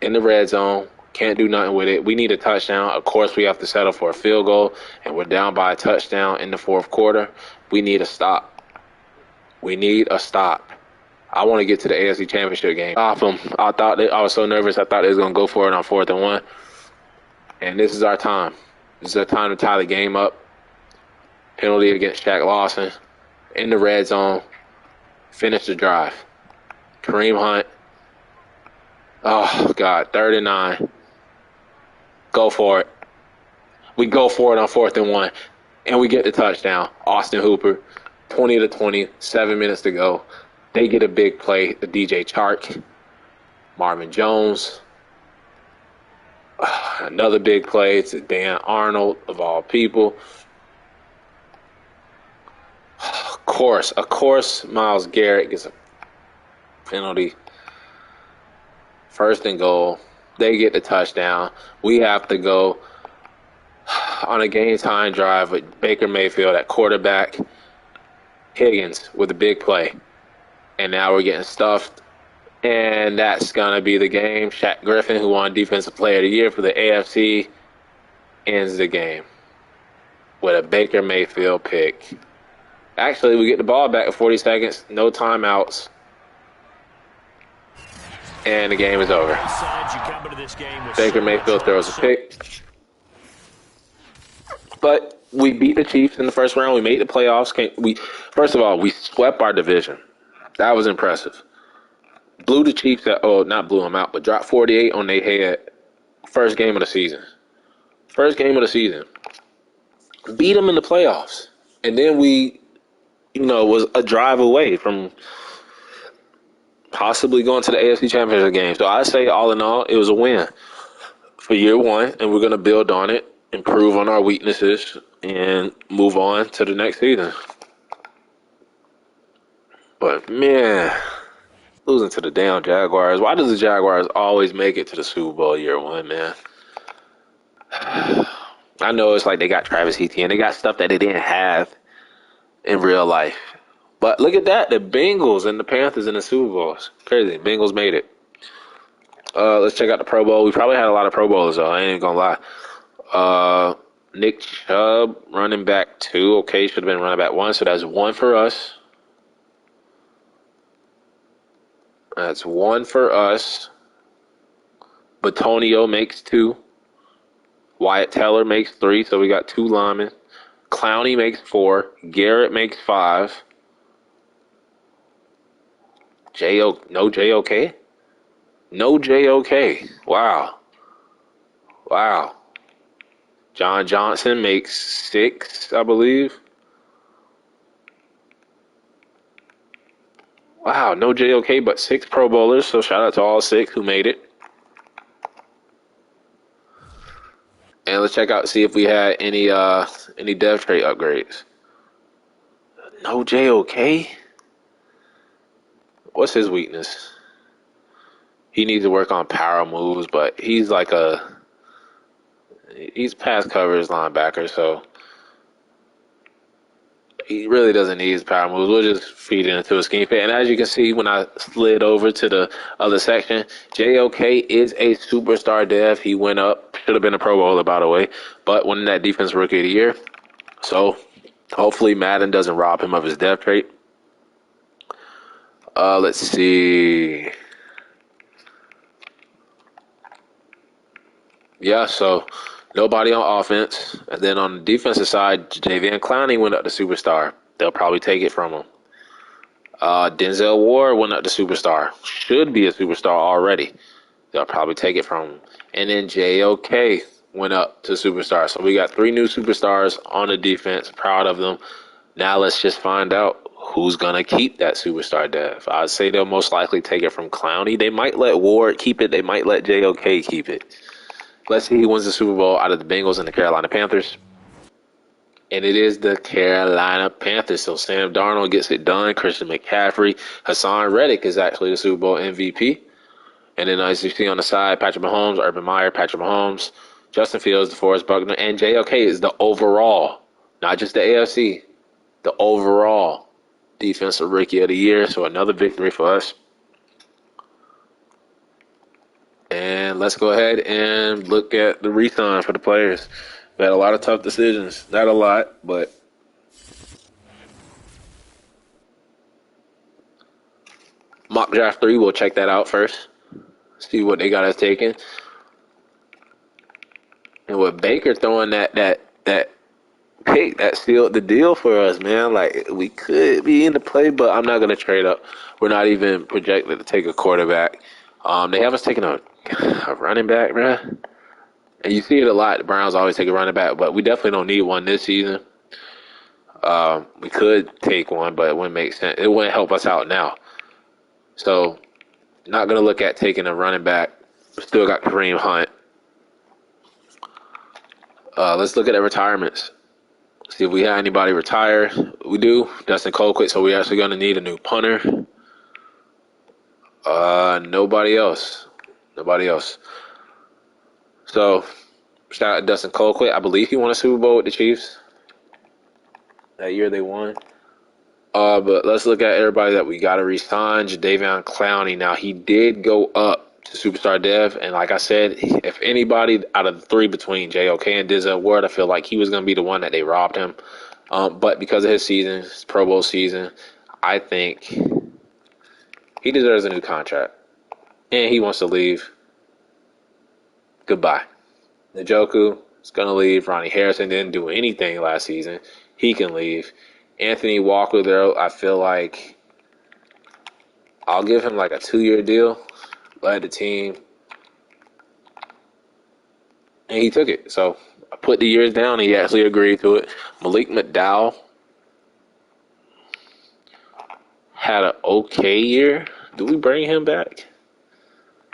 in the red zone. Can't do nothing with it. We need a touchdown. Of course, we have to settle for a field goal, and we're down by a touchdown in the 4th quarter. We need a stop. We need a stop. I want to get to the AFC Championship game. Stop them. I was so nervous. I thought they was going to go for it on 4th and 1. And this is our time. This is our time to tie the game up. Penalty against Shaq Lawson in the red zone. Finish the drive. Kareem Hunt. Oh, God. 3rd and 9. Go for it. We go for it on 4th and 1. And we get the touchdown. Austin Hooper. 20-20. 7 minutes to go. They get a big play to DJ Chark, Marvin Jones. Another big play to Dan Arnold, of all people. Of course, Myles Garrett gets a penalty. 1st and goal. They get the touchdown. We have to go on a game-time drive with Baker Mayfield at quarterback. Higgins with a big play. And now we're getting stuffed. And that's going to be the game. Shaq Griffin, who won Defensive Player of the Year for the AFC, ends the game with a Baker Mayfield pick. Actually, we get the ball back in 40 seconds. No timeouts. And the game is over. Baker Mayfield throws a pick. But we beat the Chiefs in the first round. We made the playoffs. First of all, we swept our division. That was impressive. Blew the Chiefs not blew them out, but dropped 48 on their head. First game of the season. Beat them in the playoffs. And then we, was a drive away from possibly going to the AFC Championship game. So I say, all in all, it was a win for year one, and we're going to build on it, improve on our weaknesses, and move on to the next season. But, man, losing to the damn Jaguars. Why does the Jaguars always make it to the Super Bowl year one, man? I know it's like they got Travis Etienne. They got stuff that they didn't have in real life. But look at that. The Bengals and the Panthers in the Super Bowl. It's crazy. Bengals made it. Let's check out the Pro Bowl. We probably had a lot of Pro Bowlers, though. I ain't even going to Nick Chubb, running back 2. Okay, should have been running back 1, so that's 1 for us. That's 1 for us. Batonio makes 2. Wyatt Teller makes 3, so we got 2 linemen. Clowney makes 4. Garrett makes 5. No JOK? No JOK. Wow. John Johnson makes 6, I believe. Wow, no JOK, but 6 Pro Bowlers, so shout out to all 6 who made it. And let's check out, see if we had any dev trait upgrades. No JOK? What's his weakness? He needs to work on power moves, but he's pass coverage linebacker, so he really doesn't need his power moves. We'll just feed it into a scheme fit. And as you can see, when I slid over to the other section, JOK is a superstar dev. He went up, should have been a Pro Bowler, by the way, but winning that Defense Rookie of the Year. So hopefully Madden doesn't rob him of his dev trait. Let's see. Yeah, so nobody on offense. And then on the defensive side, Jadeveon Clowney went up to superstar. They'll probably take it from him. Denzel Ward went up to superstar. Should be a superstar already. They'll probably take it from him. And then JOK went up to superstar. So we got 3 new superstars on the defense. Proud of them. Now let's just find out who's going to keep that superstar dev. I'd say they'll most likely take it from Clowney. They might let Ward keep it. They might let JOK keep it. Let's see who wins the Super Bowl out of the Bengals and the Carolina Panthers. And it is the Carolina Panthers. So Sam Darnold gets it done. Christian McCaffrey. Hassan Reddick is actually the Super Bowl MVP. And then as you see on the side, Patrick Mahomes, Urban Meyer, Patrick Mahomes, Justin Fields, DeForest Buckner, and JOK is the overall, not just the AFC, the overall Defensive Rookie of the Year. So another victory for us. And let's go ahead and look at the re-sign for the players. We had a lot of tough decisions. Not a lot, but mock draft 3, we'll check that out first. See what they got us taking. And with Baker throwing that pick, that sealed the deal for us, man. Like, we could be in the play, but I'm not going to trade up. We're not even projected to take a quarterback. They have us taking a running back, bruh. And you see it a lot. The Browns always take a running back, but we definitely don't need one this season. We could take one, but it wouldn't make sense. It wouldn't help us out now. So, not going to look at taking a running back. Still got Kareem Hunt. Let's look at the retirements. See if we have anybody retire. We do. Dustin Cole quit, so we're actually going to need a new punter. Nobody else. So, shout out to Dustin Colquitt. I believe he won a Super Bowl with the Chiefs. That year they won. But let's look at everybody that we got to re-sign. Jadeveon Clowney. Now, he did go up to Superstar Dev. And like I said, if anybody out of the 3 between JOK and Denzel Ward, I feel like he was going to be the one that they robbed him. But because of his season, his Pro Bowl season, I think he deserves a new contract. And he wants to leave. Goodbye. Njoku is going to leave. Ronnie Harrison didn't do anything last season. He can leave. Anthony Walker, there, I feel like I'll give him like a 2-year deal. Led the team. And he took it. So I put the years down. He actually agreed to it. Malik McDowell had an okay year. Do we bring him back?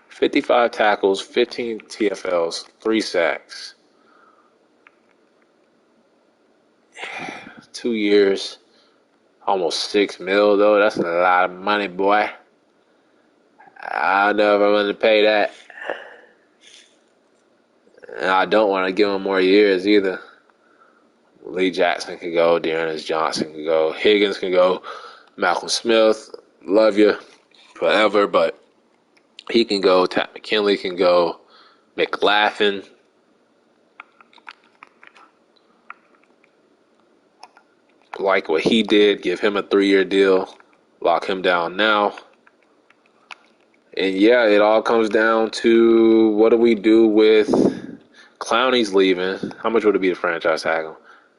55 tackles, 15 TFLs, 3 sacks. 2 years, almost $6 million though. That's a lot of money, boy. I don't know if I'm going to pay that. And I don't want to give him more years either. Malik Jackson can go. Dearness Johnson can go. Higgins can go. Malcolm Smith, love you forever, but he can go. Pat McKinley can go. Mclaughlin. like what he did. Give him a 3-year deal. Lock him down now. And yeah, it all comes down to what do we do with Clowney's leaving. How much would it be to franchise tag him?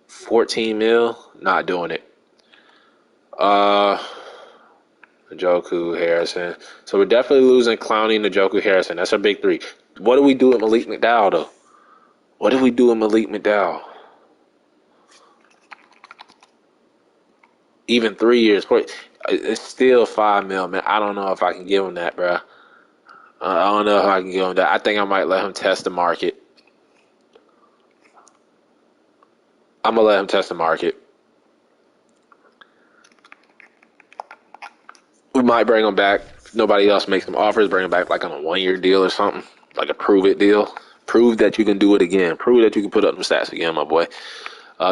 14 mil? Not doing it. Njoku, Harrison. So we're definitely losing Clowney, Njoku, Harrison. That's our big three. What do we do with Malik McDowell, though? What do we do with Malik McDowell? Even 3 years. It's still 5 mil, man. I don't know if I can give him that, bro. I don't know if I can give him that. I think I might let him test the market. I'm going to let him test the market. We might bring him back. If nobody else makes some offers, bring him back like on a 1-year deal or something. Like a prove-it deal. Prove that you can do it again. Prove that you can put up the stats again, my boy.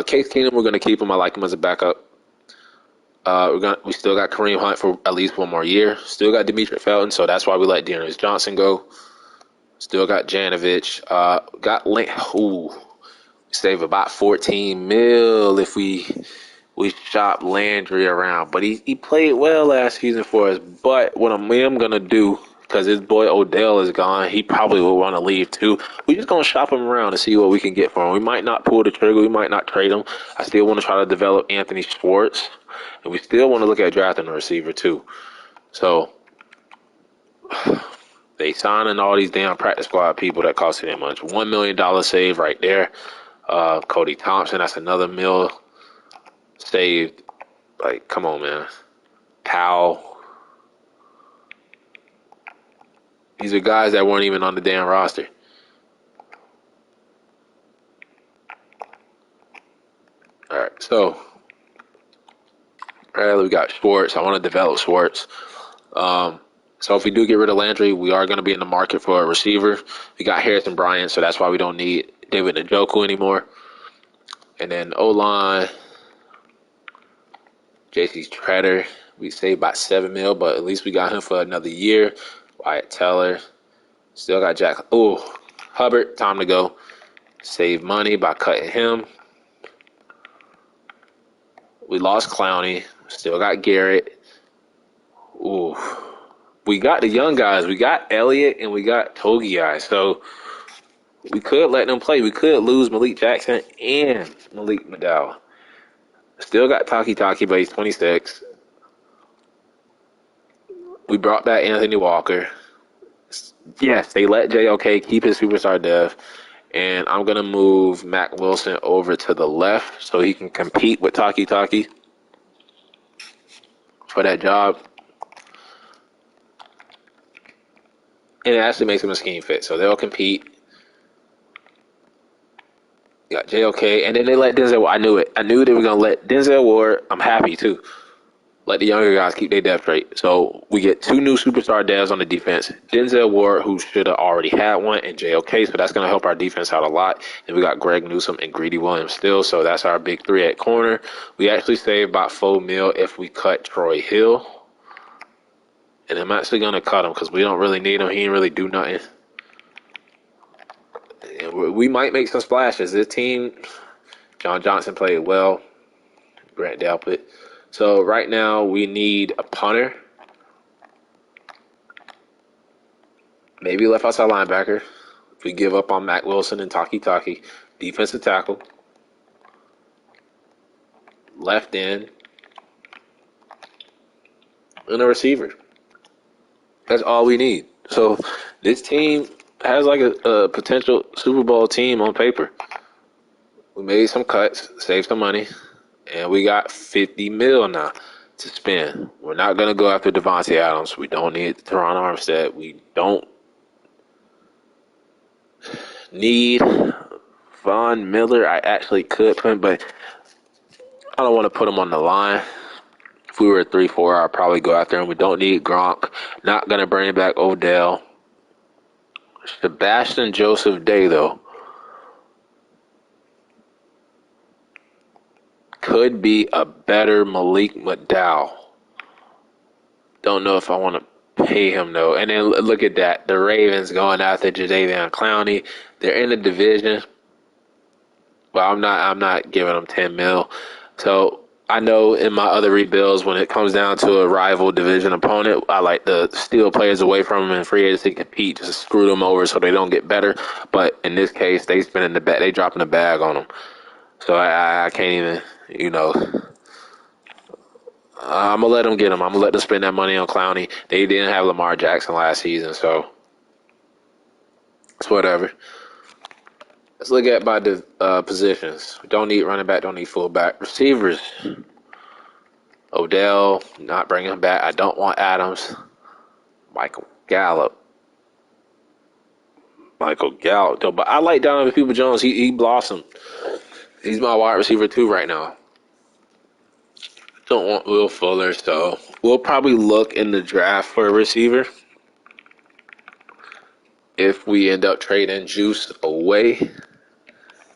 Case Keenum, we're going to keep him. I like him as a backup. We still got Kareem Hunt for at least 1 more year. Still got Demetric Felton, so that's why we let Dearness Johnson go. Still got Janovich. Got Link. Ooh, save about 14 mil if we shop Landry around. But he played well last season for us. But what I'm going to do, because his boy Odell is gone, he probably will want to leave too. We're just going to shop him around and see what we can get for him. We might not pull the trigger. We might not trade him. I still want to try to develop Anthony Schwartz. And we still want to look at drafting a receiver too. So they signing all these damn practice squad people that cost you that much. $1 million save right there. Cody Thompson, that's another mil saved. Like, come on, man. Powell. These are guys that weren't even on the damn roster. All right, so we got Schwartz. I want to develop Schwartz. So if we do get rid of Landry, we are going to be in the market for a receiver. We got Harrison Bryant, so that's why we don't need David Njoku anymore. And then O-line, J.C. Treader. We saved about 7 mil, but at least we got him for another year. Wyatt Teller. Still got Jack. Oh, Hubbard, time to go. Save money by cutting him. We lost Clowney. Still got Garrett. Ooh. We got the young guys. We got Elliott and we got Togiai. So we could let them play. We could lose Malik Jackson and Malik McDowell. Still got Taki, but he's 26. We brought back Anthony Walker. Yes, they let JOK keep his superstar dev. And I'm going to move Mac Wilson over to the left so he can compete with Taki for that job. And it actually makes him a scheme fit. So they'll compete. You got JOK. And then they let Denzel. I knew it. I knew they were going to let Denzel Ward. I'm happy, too. Let the younger guys keep their depth rate. So we get 2 new superstar devs on the defense. Denzel Ward, who should have already had one, and JOK. So that's going to help our defense out a lot. And we got Greg Newsome and Greedy Williams still. So that's our big 3 at corner. We actually save about 4 mil if we cut Troy Hill. And I'm actually going to cut him because we don't really need him. He didn't really do nothing. And we might make some splashes. This team, John Johnson played well. Grant Delpit. So right now we need a punter. Maybe left outside linebacker. If we give up on Mac Wilson and Taki. Defensive tackle. Left end. And a receiver. That's all we need. So this team has like a potential Super Bowl team on paper. We made some cuts, saved some money, and we got 50 mil now to spend. We're not going to go after Devontae Adams. We don't need Teron Armstead. We don't need Von Miller. I actually could put him, but I don't want to put him on the line. If we were at 3-4, I'd probably go after him. We don't need Gronk. Not going to bring back Odell. Sebastian Joseph Day, though, could be a better Malik McDowell. Don't know if I want to pay him, though. And then look at that. The Ravens going after Jadeveon Clowney. They're in the division. Well, I'm not giving them 10 mil. So I know in my other rebuilds, when it comes down to a rival division opponent, I like to steal players away from them in free agency, compete, just screw them over so they don't get better. But in this case, they spinning the bag, they dropping the bag on them. So I can't even, I'm gonna let them get them. I'm gonna let them spend that money on Clowney. They didn't have Lamar Jackson last season, so it's whatever. Let's look at by the positions. Don't need running back. Don't need fullback. Receivers. Odell, not bringing him back. I don't want Adams. Michael Gallup. Though, but I like Donovan Peoples-Jones. He blossomed. He's my wide receiver too right now. Don't want Will Fuller, so we'll probably look in the draft for a receiver. If we end up trading Juice away,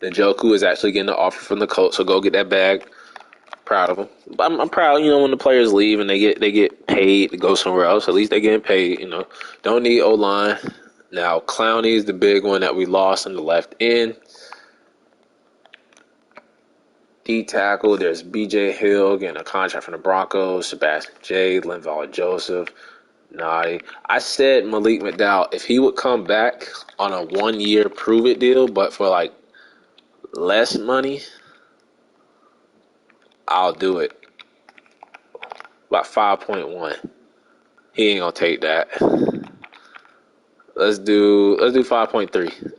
then Njoku is actually getting an offer from the Colts, so go get that bag. Proud of him. I'm proud, when the players leave and they get paid to go somewhere else. At least they're getting paid, Don't need O-line. Now, Clowney is the big one that we lost in the left end. D-tackle, there's B.J. Hill getting a contract from the Broncos, Sebastian J., Linval Joseph, Nadi. I said Malik McDowell, if he would come back on a 1-year prove-it deal, but for, less money, I'll do it. About 5.1. He ain't gonna take that. Let's do 5.3.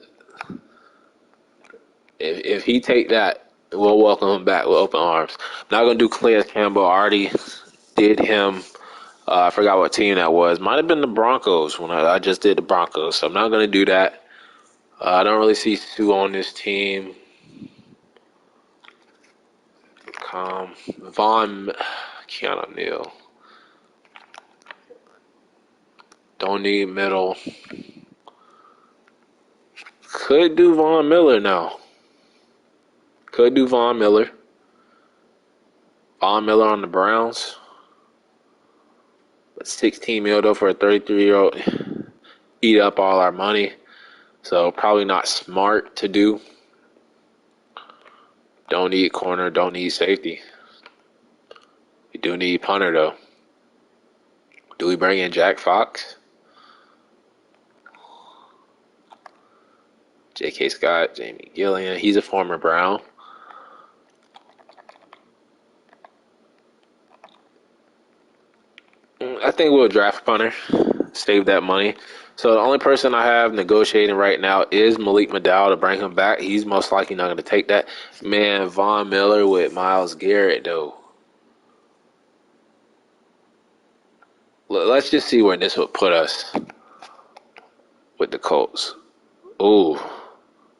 If he take that, we'll welcome him back with open arms. I'm not gonna do Calais Campbell. I already did him. I forgot what team that was. Might have been the Broncos when I just did the Broncos. So I'm not gonna do that. I don't really see Sue on this team. Keanu Neal. Don't need middle. Could do Von Miller now. Could do Von Miller. Von Miller on the Browns. But $16 million though for a 33-year-old. Eat up all our money. So probably not smart to do. Don't need corner. Don't need safety. We do need punter though. Do we bring in Jack Fox? J.K. Scott, Jamie Gillian. He's a former Brown. I think we'll draft a punter. Save that money. So the only person I have negotiating right now is Malik McDowell to bring him back. He's most likely not going to take that. Man, Von Miller with Myles Garrett, though. Let's just see where this would put us with the Colts. Ooh,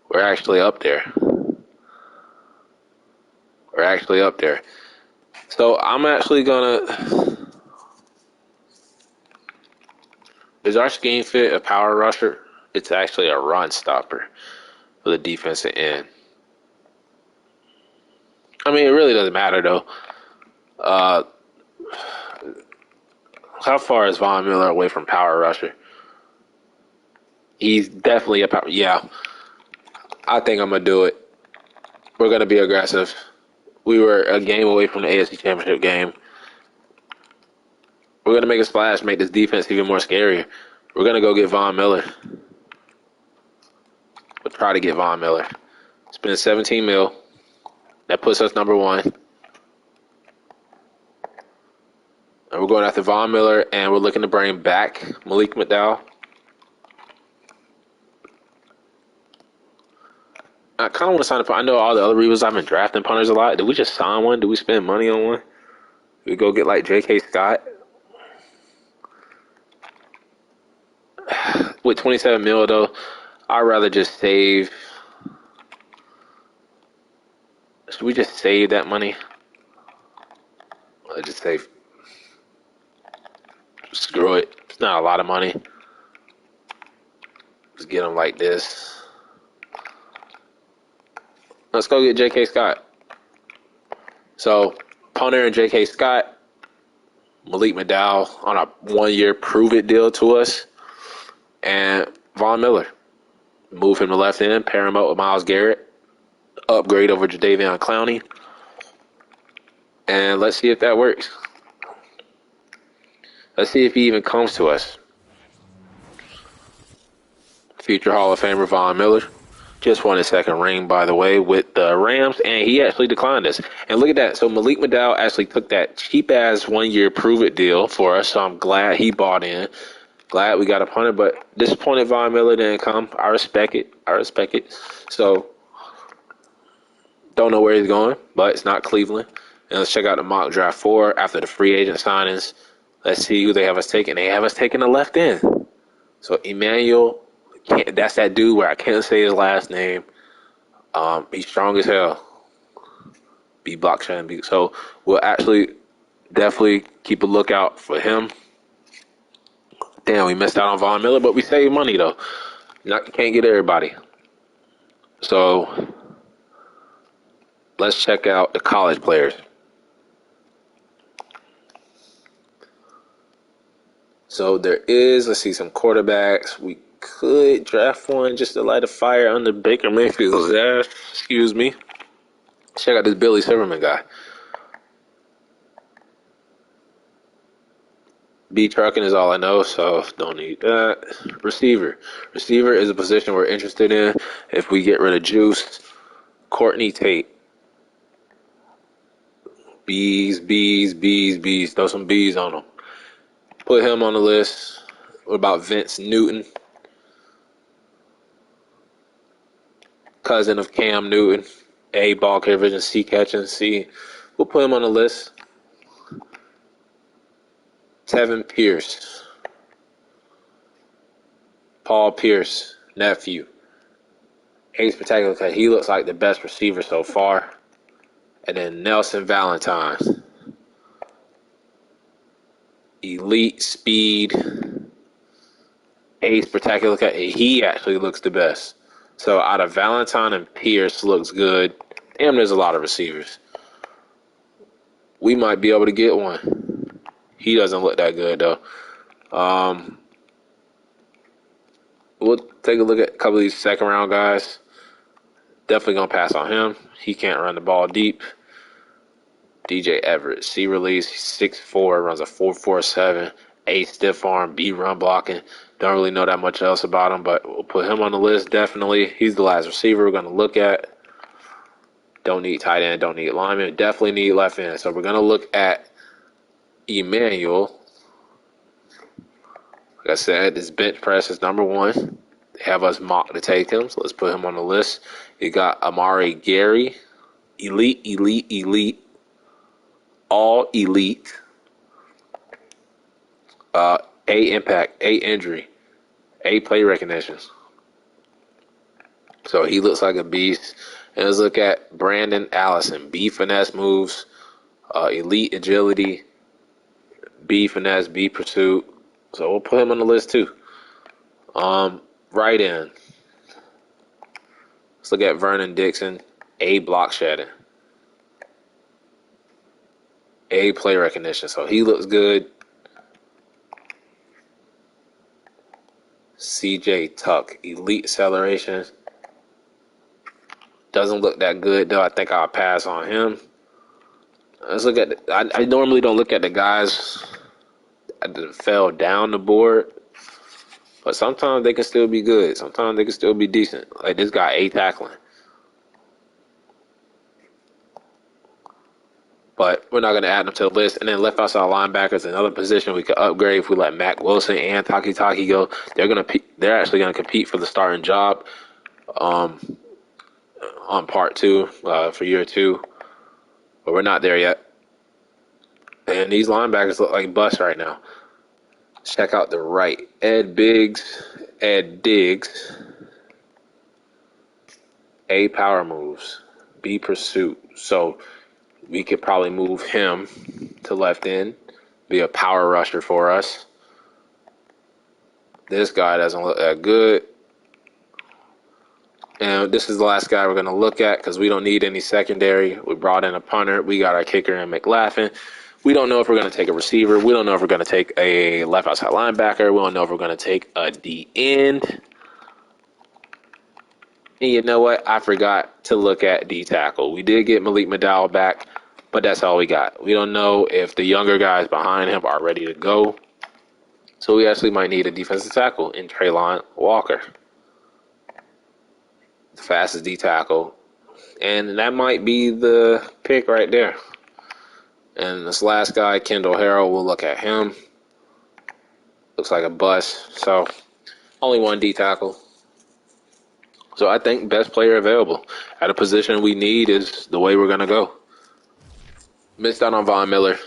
we're actually up there. So I'm actually going to... Is our scheme fit a power rusher? It's actually a run stopper for the defensive end. I mean, it really doesn't matter, though. How far is Von Miller away from power rusher? He's definitely a power... Yeah, I think I'm going to do it. We're going to be aggressive. We were a game away from the AFC Championship game. We're going to make a splash, make this defense even more scarier. We're going to go get Von Miller. We'll try to get Von Miller. Spend $17 million. That puts us number one. And we're going after Von Miller, and we're looking to bring back Malik McDowell. I kind of want to sign up. I know all the other reviews I've been drafting punters a lot. Did we just sign one? Did we spend money on one? Did we go get J.K. Scott? With $27 million, though, I'd rather just save. Should we just save that money? Let's just save. Screw it. It's not a lot of money. Just get them like this. Let's go get J.K. Scott. So, punter and J.K. Scott, Malik McDowell on a 1-year prove-it deal to us, and Von Miller. Move him to left end, pair him up with Myles Garrett, upgrade over Jadeveon Clowney. And let's see if that works. Let's see if he even comes to us. Future Hall of Famer Von Miller just won his second ring, by the way, with the Rams, and he actually declined us. And look at that. So Malik McDowell actually took that cheap-ass one-year prove-it deal for us, so I'm glad he bought in. Glad we got a punter, but disappointed Von Miller didn't come. I respect it. So, don't know where he's going, but it's not Cleveland. And let's check out the mock draft 4 after the free agent signings. Let's see who they have us taking. They have us taking the left end. So Emmanuel, that's that dude where I can't say his last name. He's strong as hell. B blockchain. So we'll actually definitely keep a lookout for him. Damn, we missed out on Von Miller, but we saved money though. Can't get everybody. So let's check out the college players. So there is, let's see, some quarterbacks. We could draft one just to light a fire under Baker Mayfield's ass. Excuse me. Check out this Billy Silverman guy. B trucking is all I know, so don't need that. Receiver. Receiver is a position we're interested in. If we get rid of Juice, Courtney Tate. Bees. Throw some bees on him. Put him on the list. What about Vince Newton? Cousin of Cam Newton. A, ball carrier vision, C, catching, C. We'll put him on the list. Tevin Pierce. Paul Pierce, nephew. A spectacular. He looks like the best receiver so far. And then Nelson Valentine. Elite speed. A spectacular. He actually looks the best. So out of Valentine and Pierce looks good. Damn, there's a lot of receivers. We might be able to get one. He doesn't look that good though. We'll take a look at a couple of these second round guys. Definitely gonna pass on him. He can't run the ball deep. DJ Everett, C release, 6'4", runs a 4.47, A stiff arm, B run blocking. Don't really know that much else about him, but we'll put him on the list definitely. He's the last receiver we're gonna look at. Don't need tight end, don't need lineman, definitely need left end. So we're gonna look at Emmanuel. Like I said, this bench press is number 1. They have us mock to take him, so let's put him on the list. You got Amari Gary, elite. All elite. A impact, A injury, A play recognitions. So he looks like a beast. And let's look at Brandon Allison. B finesse moves, elite agility, B finesse, B pursuit. So we'll put him on the list too. Right end. Let's look at Vernon Dixon. A block shedding. A play recognition. So he looks good. CJ Tuck. Elite acceleration. Doesn't look that good though. I think I'll pass on him. Let's look at I normally don't look at the guys that fell down the board. But sometimes they can still be good. Sometimes they can still be decent. Like this guy, A tackling. But we're not going to add them to the list. And then left outside linebackers, another position we could upgrade if we let Mac Wilson and Taki go. They're actually going to compete for the starting job on part 2 for year 2. But we're not there yet. And these linebackers look like busts right now. Check out the right. Ed Diggs. A power moves. B pursuit. So we could probably move him to left end, be a power rusher for us. This guy doesn't look that good. And this is the last guy we're going to look at because we don't need any secondary. We brought in a punter. We got our kicker in Mclaughlin. We don't know if we're going to take a receiver. We don't know if we're going to take a left outside linebacker. We don't know if we're going to take a D end. And you know what? I forgot to look at D tackle. We did get Malik McDowell back, But that's all we got. We don't know if the younger guys behind him are ready to go. So we actually might need a defensive tackle in Traylon Walker. The fastest D tackle. And that might be the pick right there. And this last guy, Kendall Harrell, we'll look at him. Looks like a bust. So only one D tackle. So I think best player available at a position we need is the way we're going to go. Missed out on Von Miller.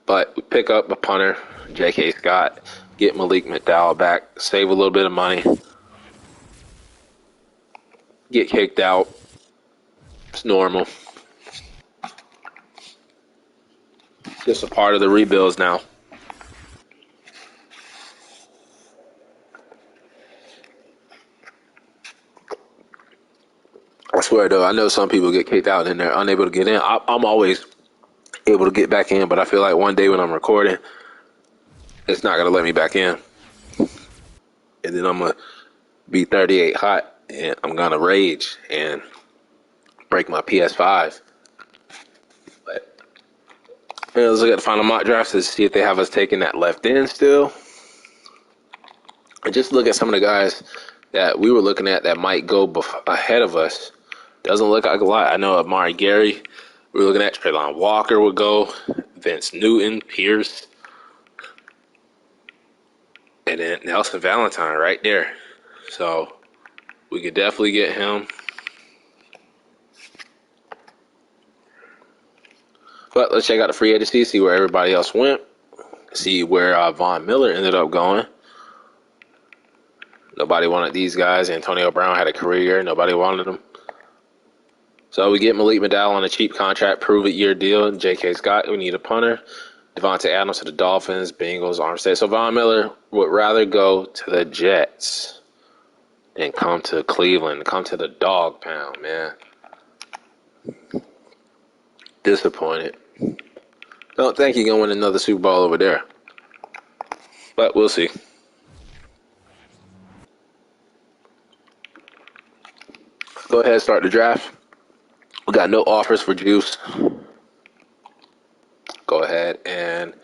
But we pick up a punter, J.K. Scott, get Malik McDowell back, save a little bit of money, get kicked out. It's normal. Just a part of the rebuilds now. I swear, though, I know some people get kicked out and they're unable to get in. I'm always able to get back in, but I feel like one day when I'm recording, it's not going to let me back in. And then I'm going to be 38 hot, and I'm going to rage and break my PS5. But let's look at the final mock drafts to see if they have us taking that left end still. And just look at some of the guys that we were looking at that might go ahead of us. Doesn't look like a lot. I know Amari Gary. We were looking at Traylon Walker would go. Vince Newton, Pierce. And then Nelson Valentine right there. So we could definitely get him. But let's check out the free agency, see where everybody else went. See where Von Miller ended up going. Nobody wanted these guys. Antonio Brown had a career year. Nobody wanted him. So we get Malik McDowell on a cheap contract, prove-it-year deal. J.K. Scott, we need a punter. Devontae Adams to the Dolphins, Bengals, Armstead. So Von Miller would rather go to the Jets than come to Cleveland, come to the dog pound, man. Disappointed. Don't think he's going to win another Super Bowl over there. But we'll see. Go ahead and start the draft. We got no offers for Juice. Go ahead and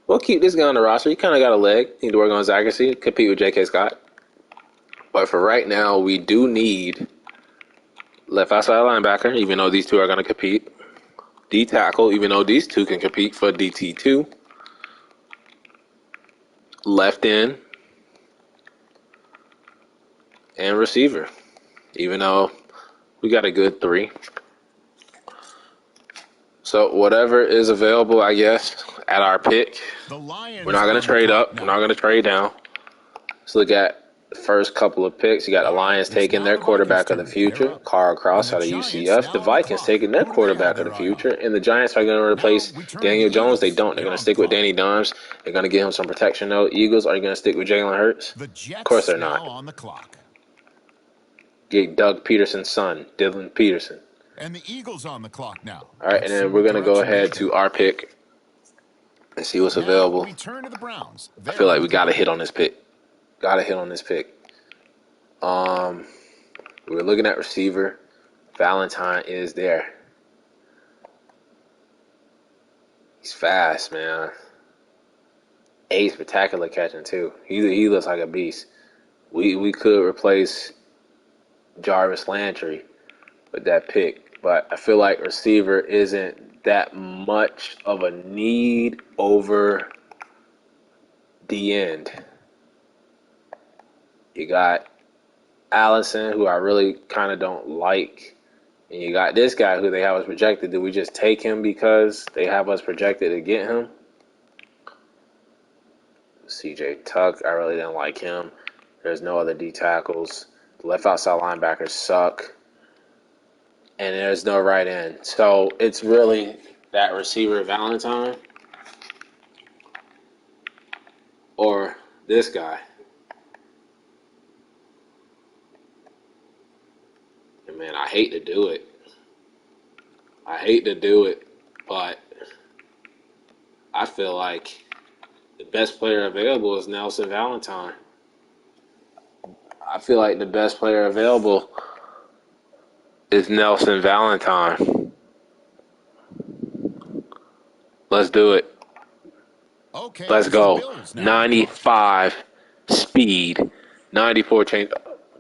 we'll keep this guy on the roster. He kind of got a leg. Need to work on his accuracy. Compete with J.K. Scott. But for right now, we do need left outside linebacker, even though these two are going to compete. D tackle, even though these two can compete for DT2. Left end. And receiver. Even though we got a good 3. So whatever is available, I guess, at our pick. We're not going to trade up. We're not going to trade down. Let's look at the first couple of picks. You got the Lions taking their quarterback of the future, Carl Cross out of UCF. The Vikings taking their quarterback of the future. And the Giants are going to replace Daniel Jones. They don't. They're going to stick with Danny Dimes. They're going to give him some protection, though. Eagles, are you going to stick with Jalen Hurts? Of course they're not. Get Doug Peterson's son, Dylan Peterson. And the Eagles on the clock now. All right, and then we're going to go ahead to our pick and see what's available. We turn to the Browns. I feel like we got to hit on this pick. Got to hit on this pick. We're looking at receiver. Valentine is there. He's fast, man. He's spectacular catching, too. He looks like a beast. We could replace Jarvis Landry with that pick. But I feel like receiver isn't that much of a need over the end. You got Allison, who I really kind of don't like. And you got this guy who they have us projected. Do we just take him because they have us projected to get him? CJ Tuck, I really didn't like him. There's no other D tackles. The left outside linebackers suck. And there's no right end. So it's really that receiver Valentine or this guy. And man, I hate to do it. But I feel like the best player available is Nelson Valentine. I feel like the best player available is Nelson Valentine. Let's do it. Okay, Let's it's the go. Bills now on the clock. 95 speed, 94 change.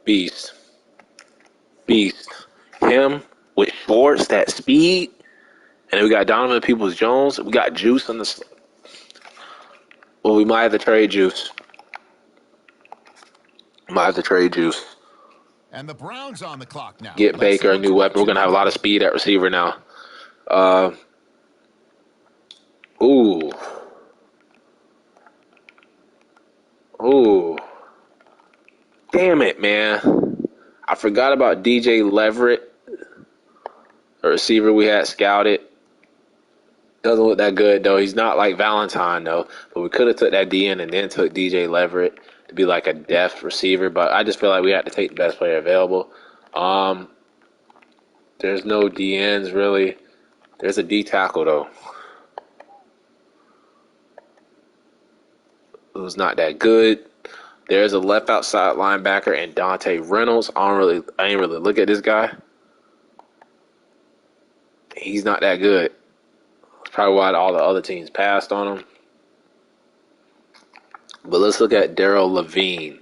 Beast. Beast. Him with Schwartz, that speed. And then we got Donovan Peoples-Jones. We got Juice on the. Well, we might have to trade Juice. Might have to trade Juice. And the Browns on the clock now. Get Let's see Baker a what new weapon. We're direction gonna have a they lot of go. speed at receiver now. Ooh. Ooh. Damn it, man. I forgot about DJ Leverett, a receiver we had scouted. Doesn't look that good, though. He's not like Valentine, though. But we could have took that DN and then took DJ Leverett to be like a depth receiver. But I just feel like we had to take the best player available. There's no DNs, really. There's a D tackle, though. Who's not that good. There's a left outside linebacker and Dante Reynolds. I ain't really look at this guy. He's not that good. That's probably why all the other teams passed on him. But let's look at Darrell Levine.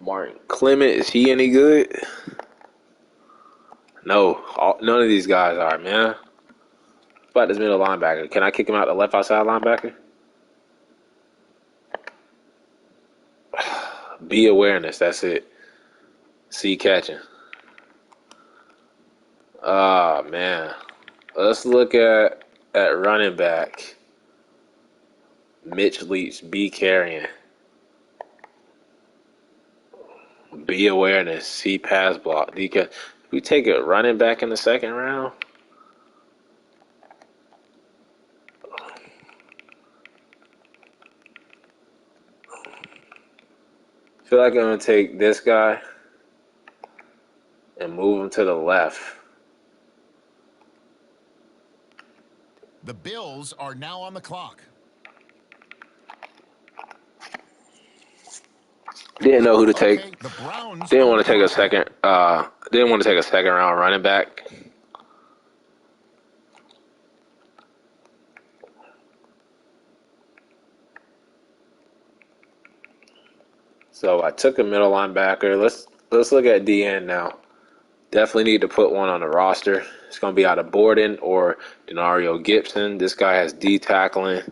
Martin Clement, is he any good? No, none of these guys are, man. About this middle linebacker. Can I kick him out the left outside linebacker? B awareness, that's it. C catching. Ah, man. Let's look at running back. Mitch Leach, B carrying. B awareness, C pass block. D catch. We take a running back in the second round. I feel like I'm gonna take this guy and move him to the left. The Bills are now on the clock. Didn't know who to take. Okay, the Browns Didn't on want the to take a clock now. second. Didn't want to take a second round running back. So I took a middle linebacker. Let's look at DN now. Definitely need to put one on the roster. It's going to be out of Borden or Denario Gibson. This guy has D tackling,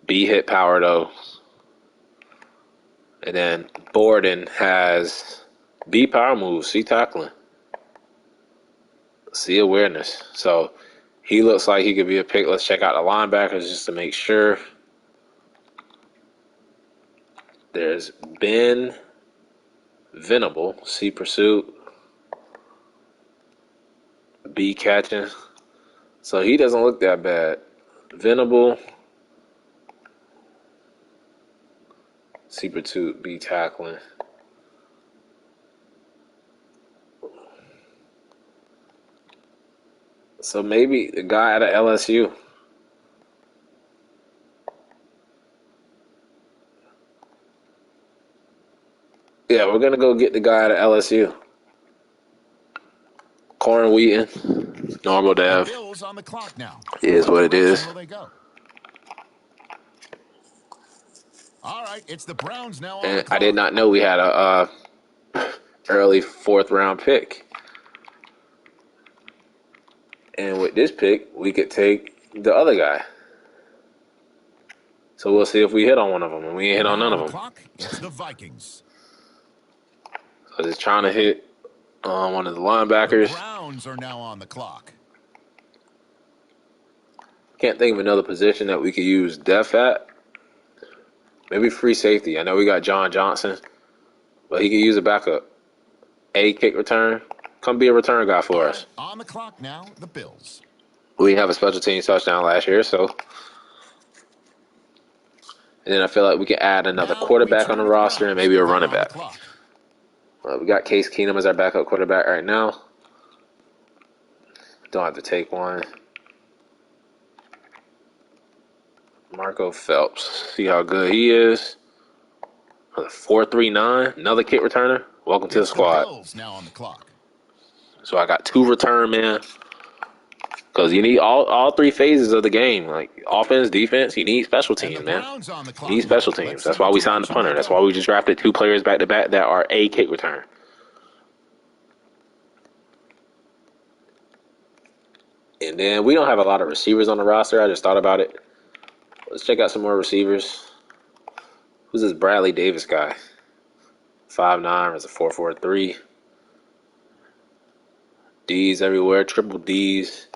B hit power though. And then Borden has B power moves, C tackling, C awareness. So he looks like he could be a pick. Let's check out the linebackers just to make sure. There's Ben Venable, C pursuit, B catching. So he doesn't look that bad. Venable, C pursuit, B tackling. So maybe the guy out of LSU. Yeah, we're gonna go get the guy out of LSU. Corn Wheaton, normal The dev. Bills on the clock now. Is what it is. Direction will they go? All right, it's the Browns now on the And I clock. did not know we had a early fourth round pick. And with this pick, we could take the other guy. So we'll see if we hit on one of them. And we ain't hit on Now none on of the them. clock, it's the Vikings. So just trying to hit one of the The linebackers. Browns are now on the clock. Can't think of another position that we could use depth at. Maybe free safety. I know we got John Johnson, but he could use a backup. A kick return. Come be a return guy for us. On the clock now, the Bills. We didn't have a special teams touchdown last year, so. And then I feel like we can add another Now quarterback on the returning to roster and Browns. maybe a They're running on the back. clock. We got Case Keenum as our backup quarterback right now. Don't have to take one. Marco Phelps. See how good he is. 4.39, another kick returner. Welcome to the It's the squad. Bills now on the clock. So I got 2 return men. Because you need all 3 phases of the game. Like offense, defense, you need special And teams, the man. Browns on the clock. You need special Let's teams. see That's why what we signed the direction punter. they That's go. why we just drafted 2 players back to back that are a kick return. And then we don't have a lot of receivers on the roster. I just thought about it. Let's check out some more receivers. Who's this Bradley Davis guy? 5'9", is a 4.43. D's everywhere, triple D's.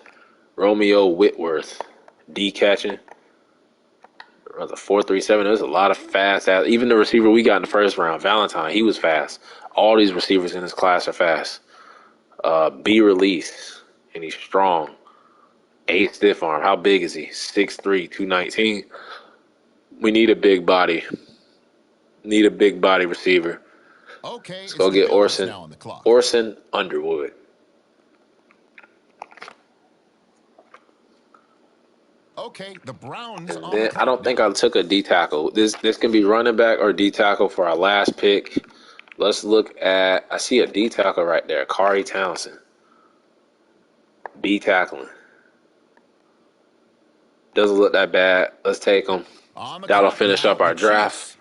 Romeo Whitworth, D catching. Runs a 4.37. There's a lot of fast. Even the receiver we got in the first round, Valentine, he was fast. All these receivers in this class are fast. B release, and he's strong. A stiff arm. How big is he? 6'3", 219. We need a big body. Need a big body receiver. Okay, Let's it's go the get Bills Orson. now on the clock. Orson Underwood. Okay, the Browns And on then the clock I don't think now. I took a D tackle. This can be running back or D tackle for our last pick. Let's look at. I see a D tackle right there. Kari Townsend. B tackling. Doesn't look that bad. Let's take him. On the That'll clock finish now, up our the draft. Chiefs.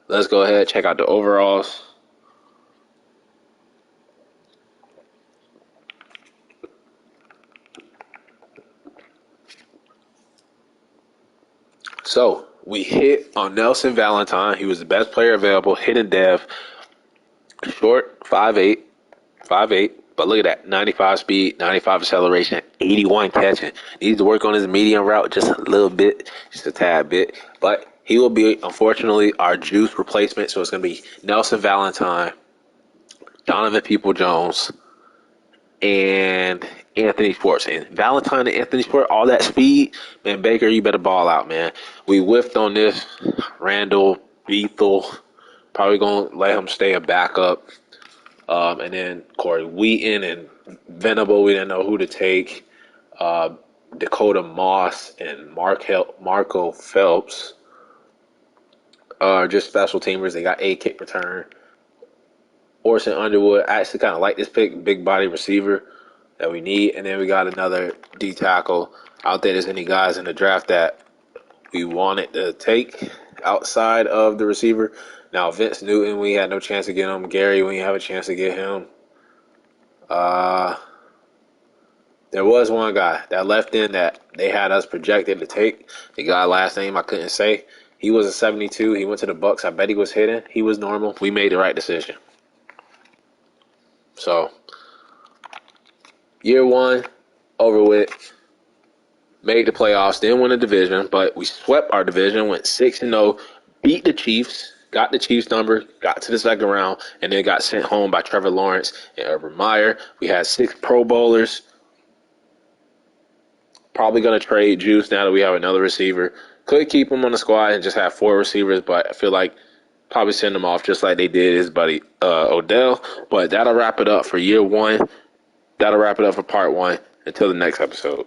Let's go ahead, check out the overalls. So we hit on Nelson Valentine. He was the best player available. Hidden dev. Short, 5'8". 5'8". But look at that. 95 speed, 95 acceleration, 81 catching. Needs to work on his medium route just a little bit, just a tad bit. But he will be, unfortunately, our juice replacement. So it's going to be Nelson Valentine, Donovan People-Jones, and Anthony Schwartz. And Valentine and Anthony Schwartz, all that speed, man, Baker, you better ball out, man. We whiffed on this. Randall, Bethel, probably going to let him stay a backup. And then Corey Wheaton and Venable, we didn't know who to take. Dakota Moss and Marco Phelps are just special teamers. They got a kick return. Orson Underwood, I actually kind of like this pick, big body receiver that we need. And then we got another D tackle. I don't think there's any guys in the draft that we wanted to take outside of the receiver. Now, Vince Newton, we had no chance to get him. Gary, we didn't have a chance to get him. There was one guy that left in that they had us projected to take. The guy last name I couldn't say. He was a 72. He went to the Bucks. I bet he was hidden. He was normal. We made the right decision. So, year 1, over with. Made the playoffs. Didn't win the division, but we swept our division. Went 6-0. Beat the Chiefs. Got the Chiefs number. Got to the second round. And then got sent home by Trevor Lawrence and Urban Meyer. We had 6 Pro Bowlers. Probably going to trade Juice now that we have another receiver. Could keep him on the squad and just have 4 receivers, but I feel like probably send him off just like they did his buddy Odell. But that'll wrap it up for year 1. That'll wrap it up for part 1. Until the next episode.